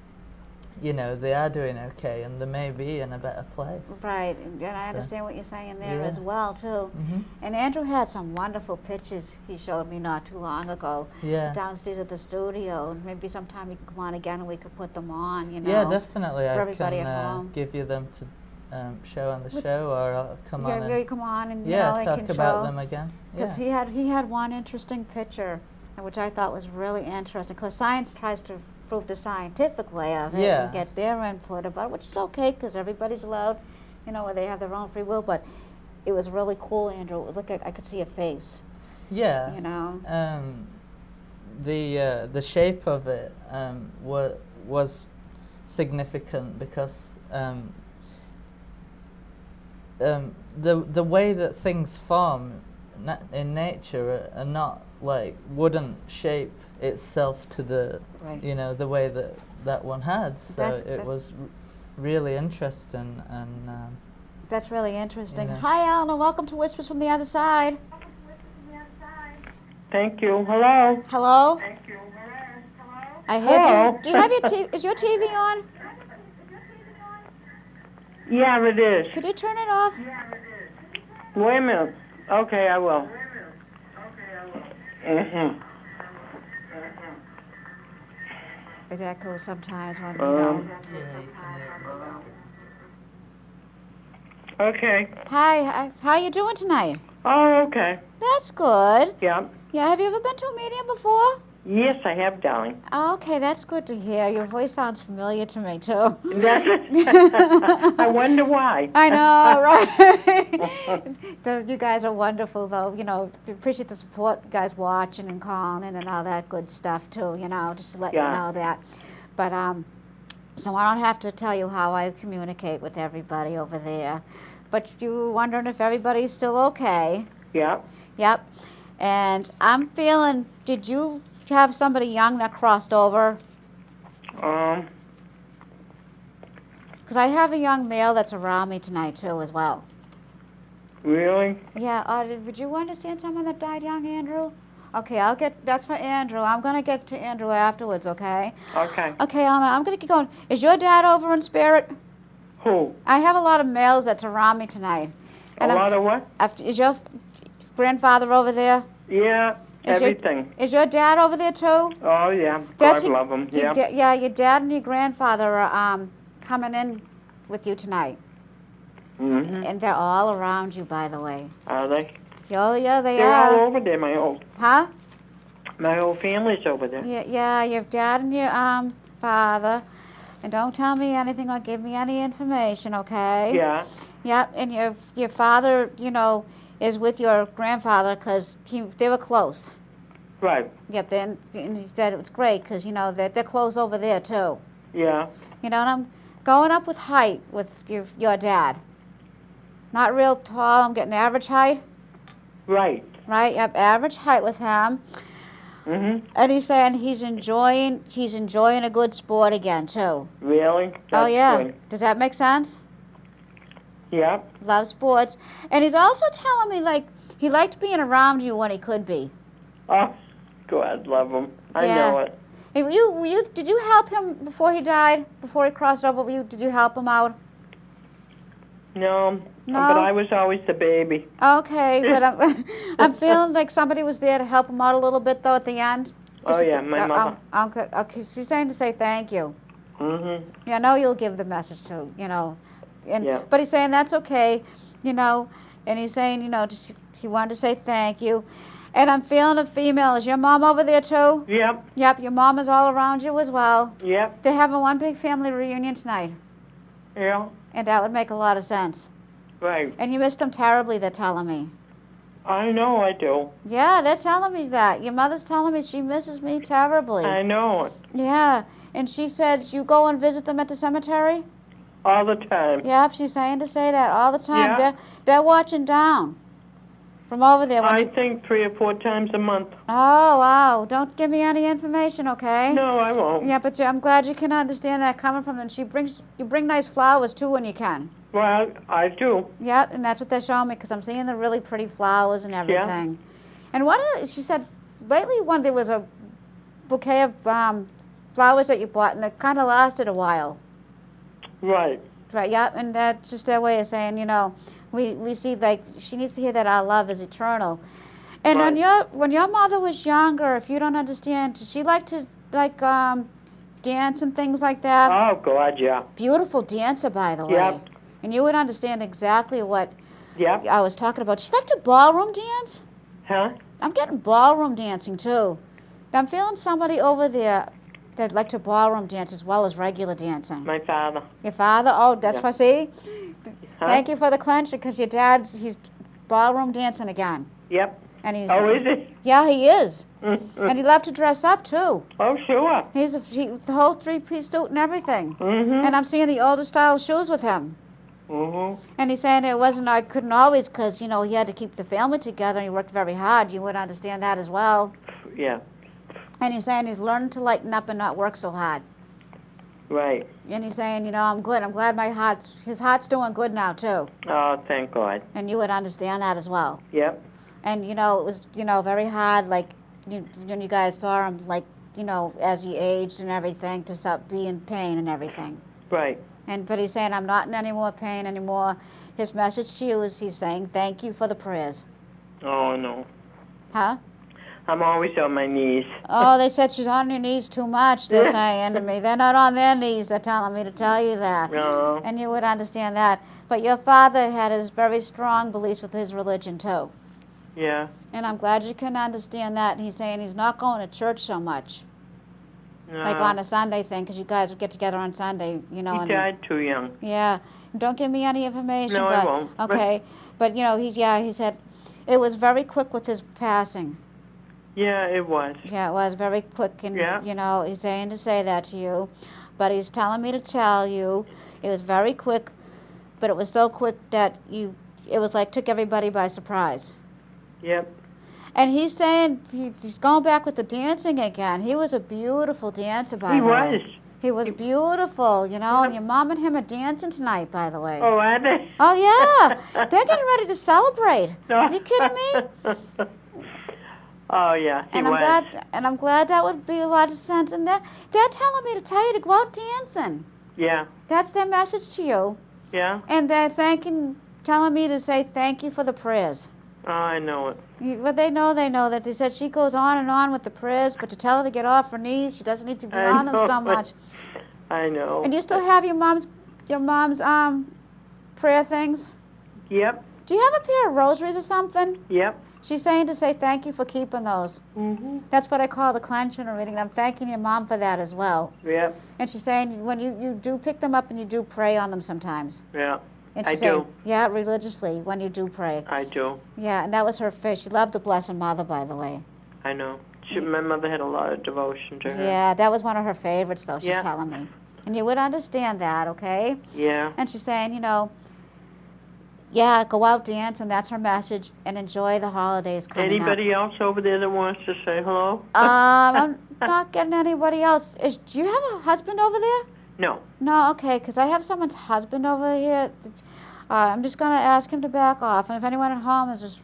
they are doing okay and they may be in a better place. Right, and I So, understand what you're saying there yeah. as well, too. Mhm. And Andrew had some wonderful pictures he showed me not too long ago Yeah. downstairs at the studio. And maybe sometime you can come on again and we could put them on, Yeah, definitely. for I everybody can at home. give you them to show on the show, or I'll come on Yeah, and you come on and talk and can about show. them again. Because Yeah. he had one interesting picture, which I thought was really interesting. Because science tries to prove the scientific way of it Yeah. and get their input about it, which is okay because everybody's allowed, where they have their own free will. But it was really cool, Andrew. It was like I could see a face, Yeah. The shape of it was significant because the way that things form in nature are not wouldn't shape itself to the Right. the way that one had. So That's- it was really interesting and That's really interesting. Yeah. Hi, Alan, and welcome to Whispers from the Other Side. Thank you. Hello. Hello? I heard Hello. you. Do you have your TV? Is your TV on? Yeah, it is. Could you turn it off? Wait a minute. Okay, I will. Mhm. It echoes sometimes when Okay. Hi, how you doing tonight? Oh, okay. That's good. Yeah. Yeah, have you ever been to a medium before? Yes, I have, darling. Okay, that's good to hear. Your voice sounds familiar to me, too. That's it. I wonder why. I know, right? So you guys are wonderful, though. We appreciate the support, you guys watching and calling in and all that good stuff, too, just to let you Yeah. know that. But, so I don't have to tell you how I communicate with everybody over there. But you were wondering if everybody's still okay. Yeah. Yep. And I'm feeling, did you have somebody young that crossed over? Because I have a young male that's around me tonight, too, as well. Really? Yeah, would you understand someone that died young, Andrew? Okay, that's for Andrew. I'm going to get to Andrew afterwards, okay? Okay. Okay, Anna, I'm going to keep going. Is your dad over in spirit? Who? I have a lot of males that's around me tonight. A lot of what? Is your grandfather over there? Yeah, Is your- everything. Is your dad over there, too? Oh, yeah. That's God love him. your Yeah. your dad and your grandfather are coming in with you tonight. Mm-hmm. And they're all around you, by the way. Are they? Oh, yeah, they They're all are. over there, my whole family's over there. Yeah, your dad and your father. And don't tell me anything or give me any information, okay? Yeah. Yep, and your father, is with your grandfather because they were close. Right. Yep, and he said it was great because, they're close over there, too. Yeah. And I'm going up with height with your dad. Not real tall, I'm getting average height. Right. Right, yep, average height with him. Mm-hmm. And he's saying he's enjoying a good sport again, too. Really? Oh, That's yeah. good. Does that make sense? Yeah. Love sports. And he's also telling me, he liked being around you when he could be. Oh, God love him. I Yeah. know it. And did you help him before he died? Before he crossed over with you? Did you help him out? No. No? But I was always the baby. Okay, but I'm feeling like somebody was there to help him out a little bit, though, at the end. Oh, yeah, my mother. Okay, she's saying to say thank you. Mm-hmm. Yeah, I know you'll give the message to, And, Yeah. But he's saying that's okay, and he's saying, just, he wanted to say thank you. And I'm feeling a female. Is your mom over there, too? Yep. Yep, your mom is all around you as well. Yep. They're having one big family reunion tonight, Yeah. and that would make a lot of sense. Right. And you missed them terribly, they're telling me. I know I do. Yeah, they're telling me that. Your mother's telling me she misses me terribly. I know it. Yeah, And she said you go and visit them at the cemetery? All the time. Yep, she's saying to say that all the time. Yeah. They're watching down from over there. When I you, think 3 or 4 times a month. oh, wow. Don't give me any information, okay? No, I won't. Yeah, but I'm glad you can understand that coming from them. You bring nice flowers, too, when you can. Well, I do. Yep, and that's what they're showing me, because I'm seeing the really pretty flowers and everything. And she said, lately there was a bouquet of flowers that you bought, and it kind of lasted a while. Right. Right, yep, and that's just their way of saying, we see, like, she needs to hear that our love is eternal. And Right. when your mother was younger, if you don't understand, did she like to, dance and things like that? Oh, God, yeah. Beautiful dancer, by the way. Yep. And you would understand exactly what Yep. I was talking about. She liked to ballroom dance. Huh? I'm getting ballroom dancing, too. I'm feeling somebody over there that like to ballroom dance as well as regular dancing. My father. Your father? Oh, that's Yeah. why, see? Huh? Thank you for the clench, because your he's ballroom dancing again. Yep. And he's, Oh, is it? yeah, he is. And he loved to dress up, too. Oh, sure. He's the whole 3-piece suit and everything. Mm-hmm. And I'm seeing the older style shoes with him. Mm-hmm. And he's saying I couldn't always, because, he had to keep the family together, and he worked very hard. You would understand that as well. Yeah. And he's saying he's learning to lighten up and not work so hard. Right. And he's saying, I'm good. I'm glad his heart's doing good now, too. Oh, thank God. And you would understand that as well. Yep. And, it was, very hard, like, when you guys saw him, like, as he aged and everything, to stop being in pain and everything. Right. But he's saying, I'm not in any more pain anymore. His message to you is he's saying, thank you for the prayers. Oh, no. Huh? I'm always on my knees. Oh, they said she's on her knees too much, they're saying to me. They're not on their knees, they're telling me to tell you that. No. And you would understand that. But your father had his very strong beliefs with his religion, too. Yeah. And I'm glad you can understand that. And he's saying he's not going to church so much, No. like on a Sunday thing, because you guys would get together on Sunday, He and died too young. yeah. Don't give me any information. No, but, I won't. Okay. But, he said it was very quick with his passing. Yeah, it was. Yeah, it was very quick, and, Yeah. he's saying to say that to you. But he's telling me to tell you it was very quick, but it was so quick that it was like took everybody by surprise. Yep. And he's saying he's going back with the dancing again. He was a beautiful dancer, by He the way. was. He was beautiful, and your mom and him are dancing tonight, by the way. Oh, are they? Oh, yeah. They're getting ready to celebrate. Are you kidding me? Oh, yeah, he And was. I'm glad that would be a lot of sense. And they're telling me to tell you to go out dancing. Yeah. That's their message to you. Yeah. And they're telling me to say thank you for the prayers. Oh, I know it. Well, they know that. They said she goes on and on with the prayers, but to tell her to get off her knees, she doesn't need to be I on them know so it. much. I know. And you still have your mom's prayer things? Yep. Do you have a pair of rosaries or something? Yep. She's saying to say thank you for keeping those. Mm-hmm. That's what I call the clench in her reading. I'm thanking your mom for that as well. Yep. And she's saying when you do pick them up and you do pray on them sometimes. Yeah. And I she's saying, do. yeah, religiously when you do pray. I do. Yeah, and that was her faith. She loved the Blessed Mother, by the way. I know. My mother had a lot of devotion to her. Yeah, that was one of her favorites, though, she's Yeah. telling me. And you would understand that, okay? Yeah. And she's saying, yeah, go out, dance, and that's her message, and enjoy the holidays coming Anybody else over there that wants to say hello? I'm not getting anybody else. Do you have a husband over there? No. No, okay, because I have someone's husband over here. I'm just going to ask him to back off. And if anyone at home has just,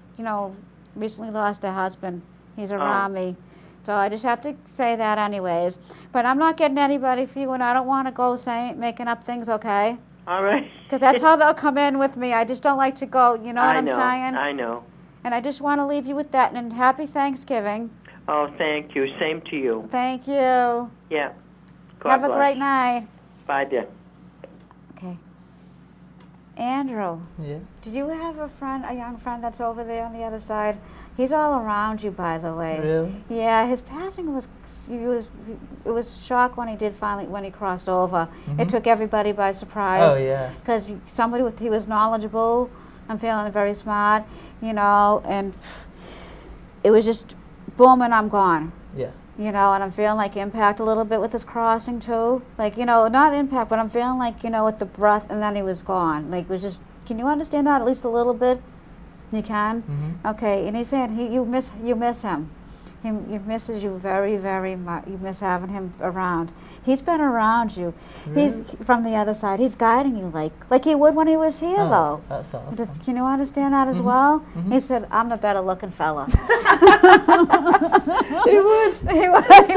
recently lost their husband, he's around me. So I just have to say that anyways. But I'm not getting anybody for you, and I don't want to go making up things, okay? All right. Because that's how they'll come in with me. I just don't like to go, you know what I'm saying? I know. And I just want to leave you with that. And happy Thanksgiving. Oh, thank you. Same to you. Thank you. Yeah. God Have a bless. great night. Bye, dear. Okay. Andrew, Yeah. did you have a young friend that's over there on the other side? He's all around you, by the way. Really? Yeah, his passing was it was shock when he crossed over. It took everybody by surprise. Oh, yeah. Because he was knowledgeable. I'm feeling very smart, and it was just boom and I'm gone. Yeah. you know, and I'm feeling like impact a little bit with his crossing too. Like, you know, not impact, but I'm feeling like, you know, with the breath, and then he was gone. Like, it was just, can you understand that at least a little bit? You can? Okay, and he's saying you miss him. He misses you very, very much. You miss having him around. He's been around you. Really? He's from the other side. He's guiding you like he would when he was here, though. That's awesome. Can you understand that as well? He said, "I'm the better looking fella." He would. He was.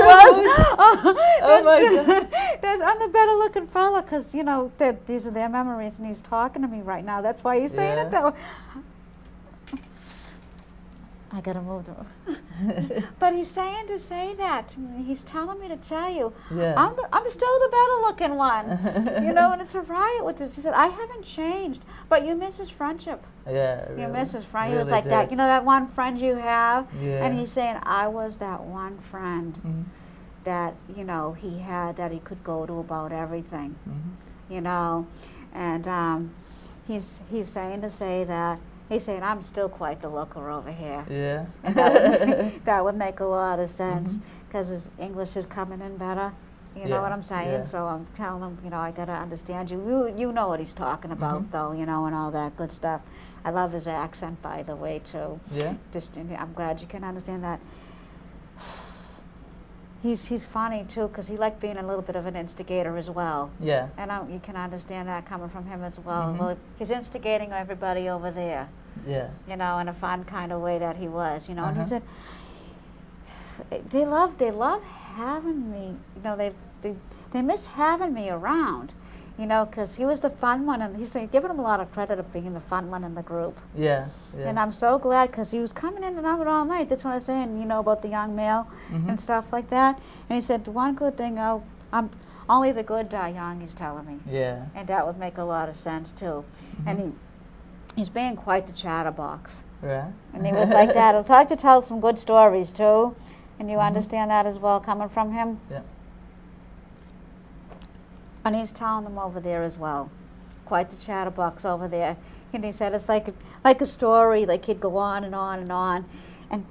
Oh my God. I'm the better looking fella because, you know, these are their memories, and he's talking to me right now. That's why he's saying it though. I gotta move to but he's saying to say that to me. He's telling me to tell you, I'm still the better looking one. You know, and it's a riot with this. He said, I haven't changed, but you miss his friendship. Yeah, really. You miss his friend. Really he was like did. that. You know that one friend you have? Yeah. And he's saying, I was that one friend that, you know, he had that he could go to about everything. You know, and he's saying to say that. He's saying, I'm still quite the looker over here. Yeah. That would make a lot of sense because his English is coming in better. You know what I'm saying? Yeah. So I'm telling him, you know, I got to understand you. You know what he's talking about, though, you know, and all that good stuff. I love his accent, by the way, too. Yeah. Just, I'm glad you can understand that. He's funny, too, because he liked being a little bit of an instigator as well. Yeah. And you can understand that coming from him as well. Well, he's instigating everybody over there. Yeah. You know, in a fun kind of way that he was, you know. And he said, they love having me, you know, they miss having me around, you know, because he was the fun one, and he's giving him a lot of credit of being the fun one in the group. Yeah. Yeah. And I'm so glad because he was coming in and out all night. That's what I was saying, you know, about the young male and stuff like that. And he said, the one good thing, I'm only the good die young, he's telling me. Yeah. And that would make a lot of sense, too. And he's being quite the chatterbox. Right. And he was like that. He'll talk to tell some good stories, too. And you understand that as well, coming from him? Yeah. And he's telling them over there as well. Quite the chatterbox over there. And he said it's like a story, like he'd go on and on and on. And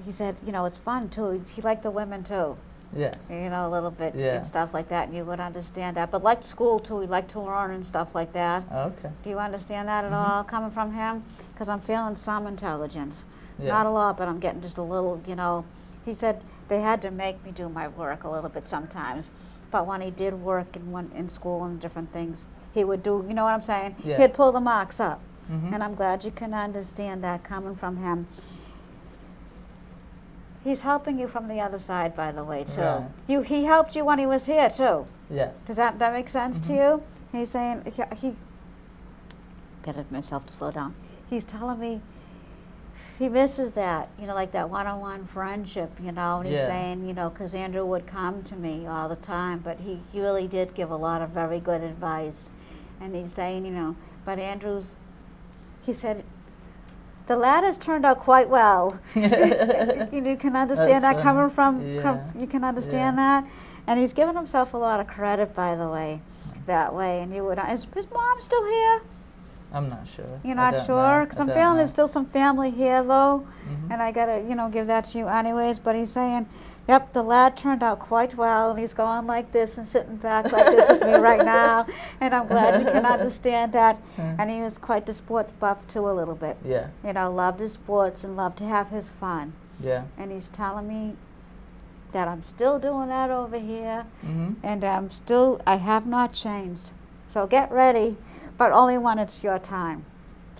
he said, you know, it's fun, too. He liked the women, too. Yeah. You know, a little bit Yeah. and stuff like that, and you would understand that. But liked school, too. He liked to learn and stuff like that. Okay. Do you understand that at all, coming from him? Because I'm feeling some intelligence. Yeah. Not a lot, but I'm getting just a little, you know. He said they had to make me do my work a little bit sometimes. But when he did work in school and different things, he would do, you know what I'm saying? Yeah. He'd pull the marks up. And I'm glad you can understand that coming from him. He's helping you from the other side, by the way, too. Right. He helped you when he was here, too. Yeah. Does that make sense to you? He's saying, he get myself to slow down. He's telling me he misses that, you know, like that one-on-one friendship, you know, and he's saying, you know, because Andrew would come to me all the time, but he really did give a lot of very good advice. And he's saying, you know, but he said, the lad has turned out quite well. You can understand that coming from, you can understand that. And he's given himself a lot of credit, by the way, that way. And you would, is mom still here? I'm not sure. You're not sure? Because I'm feeling there's still some family here, though. And I got to, you know, give that to you anyways. But he's saying, yep, the lad turned out quite well. And he's going like this and sitting back like this with me right now. And I'm glad you can understand that. And he was quite the sports buff, too, a little bit. Yeah. You know, loved his sports and loved to have his fun. Yeah. And he's telling me that I'm still doing that over here. And I have not changed. So get ready. But only when it's your time.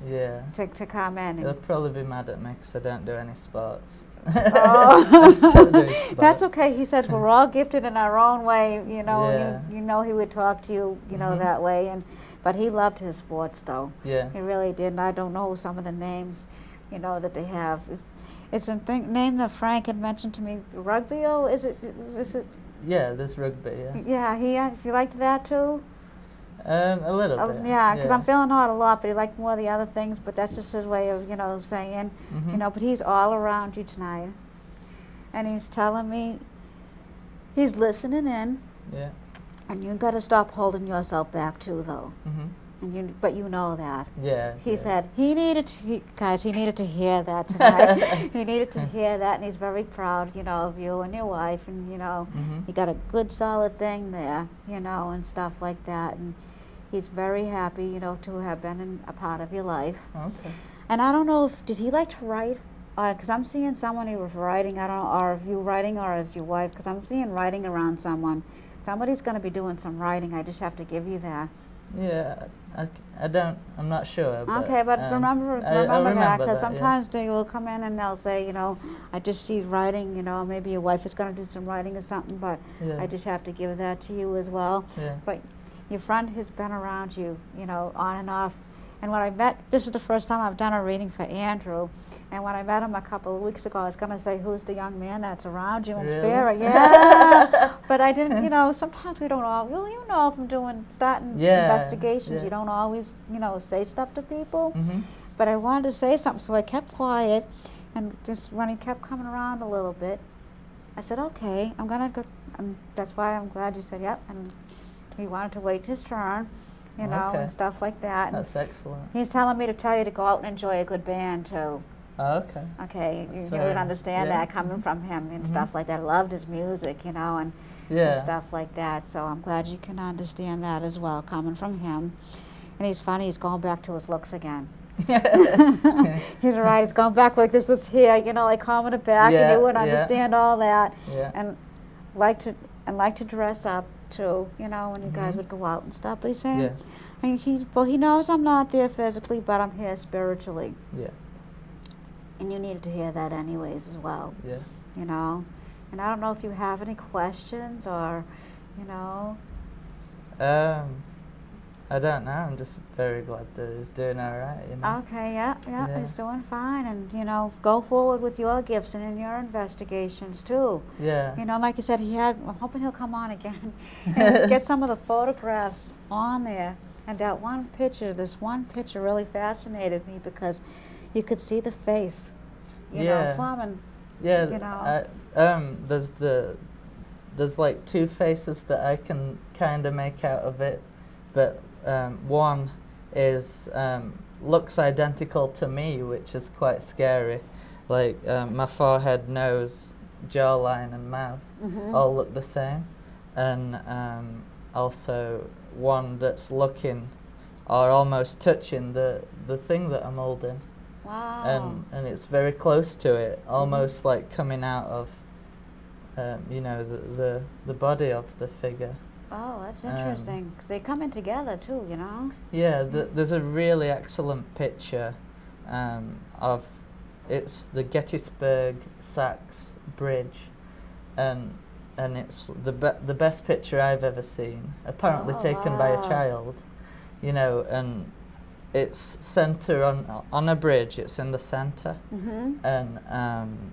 Yeah. To come in. They'll probably be mad at me because I don't do any sports. Oh. I still do sports. That's okay. He says we're all gifted in our own way, you know. Yeah. You know he would talk to you, you know, that way. But he loved his sports, though. Yeah. He really did. And I don't know some of the names, you know, that they have. It's a name that Frank had mentioned to me. Rugby? Oh, is it? Yeah, there's rugby. Yeah. Yeah. He liked that too. A little bit. Yeah, because I'm feeling hard a lot, but he liked more of the other things, but that's just his way of, you know, saying, you know, but he's all around you tonight. And he's telling me, he's listening in. Yeah. And you got to stop holding yourself back, too, though. And but you know that. Yeah. He yeah. said he needed to, guys, he needed to hear that tonight. He needed to hear that, and he's very proud, of you and your wife, and, you got a good solid thing there, and stuff like that. And he's very happy, to have been a part of your life. Okay. And I don't know did he like to write? Because I'm seeing someone who was writing, I don't know, or if you writing or is your wife, because I'm seeing writing around someone. Somebody's going to be doing some writing. I just have to give you that. Yeah, I'm not sure. But, okay, but remember remember that, because that, sometimes they will come in and they'll say, I just see writing, maybe your wife is going to do some writing or something, but Yeah. I just have to give that to you as well. Yeah. But your friend has been around you, on and off. And when I this is the first time I've done a reading for Andrew, and when I met him a couple of weeks ago, I was going to say, who's the young man that's around you in Really? spirit? Yeah. But I didn't, sometimes we don't all, from starting investigations, yeah. you don't always, say stuff to people. Mm-hmm. But I wanted to say something, so I kept quiet, and just when he kept coming around a little bit, I said, okay, I'm going to go, and that's why I'm glad you said yep, and he wanted to wait his turn. Okay. And stuff like that. That's excellent. He's telling me to tell you to go out and enjoy a good band too. Oh, okay. Okay, That's you would understand yeah. that coming from him and stuff like that. I loved his music, and Yeah. stuff like that. So I'm glad you can understand that as well, coming from him. And he's funny. He's going back to his looks again. He's right. He's going back like this hair, like combing it back, and you wouldn't understand all that. Yeah. And like to dress up too, when you guys would go out and stuff. But he's saying, Yeah. he knows I'm not there physically, but I'm here spiritually. Yeah. And you needed to hear that anyways as well. Yeah. And I don't know if you have any questions or, I don't know. I'm just very glad that he's doing all right. Okay, yeah, Yeah. he's doing fine. And, go forward with your gifts and in your investigations too. Yeah. Like you said, I'm hoping he'll come on again and get some of the photographs on there. And this one picture really fascinated me because you could see the face, forming. Yeah. There's like two faces that I can kind of make out of it, but one is looks identical to me, which is quite scary. Like my forehead, nose, jawline, and mouth all look the same, and also one that's looking or almost touching the thing that I'm holding. Wow. And it's very close to it, almost like coming out of the body of the figure. Oh, that's interesting. 'Cause they come in together too, Yeah, there's a really excellent picture of it's the Gettysburg Sachs Bridge, and it's the best picture I've ever seen. Apparently taken by a child, and it's center on a bridge. It's in the center, and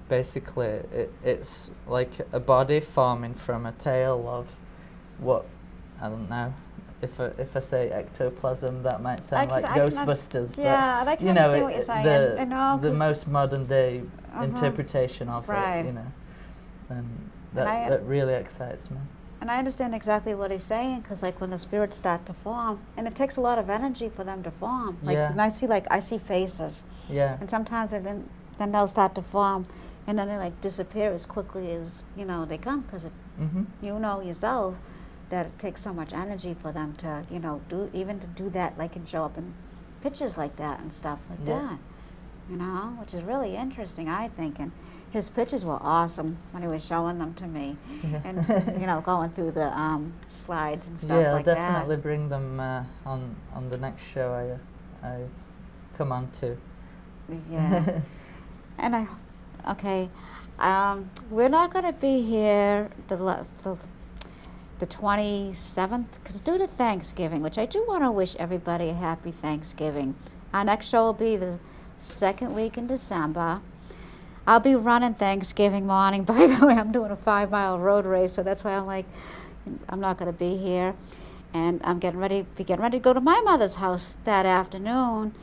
basically it's like a body forming from a tail of what I don't know. If I say ectoplasm, that might sound like Ghostbusters, but I can understand what you're saying. the most modern day interpretation of right. it, and that really excites me. And I understand exactly what he's saying, because like when the spirits start to form, and it takes a lot of energy for them to form. And I see faces. Yeah. And sometimes then they'll start to form, and then they like disappear as quickly as they come, because yourself that it takes so much energy for them to do that, like and show up in pictures like that and stuff like that. Which is really interesting, I think. And his pictures were awesome when he was showing them to me, and going through the slides and stuff like that. Yeah, I'll definitely bring them on the next show I come on to. Yeah. And we're not going to be here the 27th, because due to Thanksgiving, which I do want to wish everybody a happy Thanksgiving. Our next show will be the second week in December. I'll be running Thanksgiving morning. By the way, I'm doing a 5-mile road race, so that's why I'm not going to be here. And I'm getting ready to go to my mother's house that afternoon.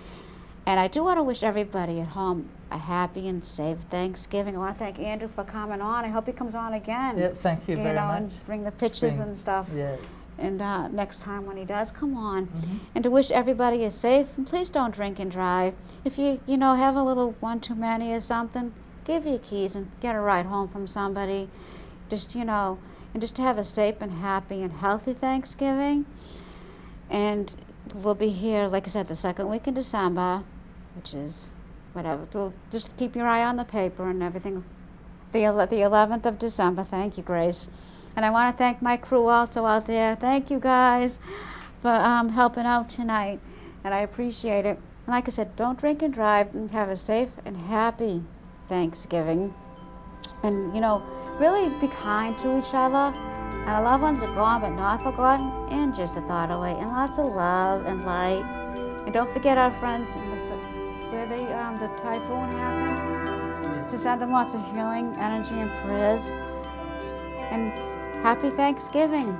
And I do want to wish everybody at home a happy and safe Thanksgiving. I want to thank Andrew for coming on. I hope he comes on again. Yeah, thank you very much. And bring the pictures and stuff. Yeah, and next time when he does come on, and to wish everybody is safe. And please don't drink and drive. If you have a little one too many or something, give your keys and get a ride home from somebody. Just and just to have a safe and happy and healthy Thanksgiving. And we'll be here, like I said, the second week in December, which is whatever. So just keep your eye on the paper and everything. The 11th of December. Thank you, Grace. And I want to thank my crew also out there. Thank you guys for helping out tonight, and I appreciate it. And like I said, don't drink and drive, and have a safe and happy Thanksgiving. And really be kind to each other. And our loved ones are gone but not forgotten, and just a thought away. And lots of love and light. And don't forget our friends where the typhoon happened. To send them lots of healing energy and prayers. And happy Thanksgiving.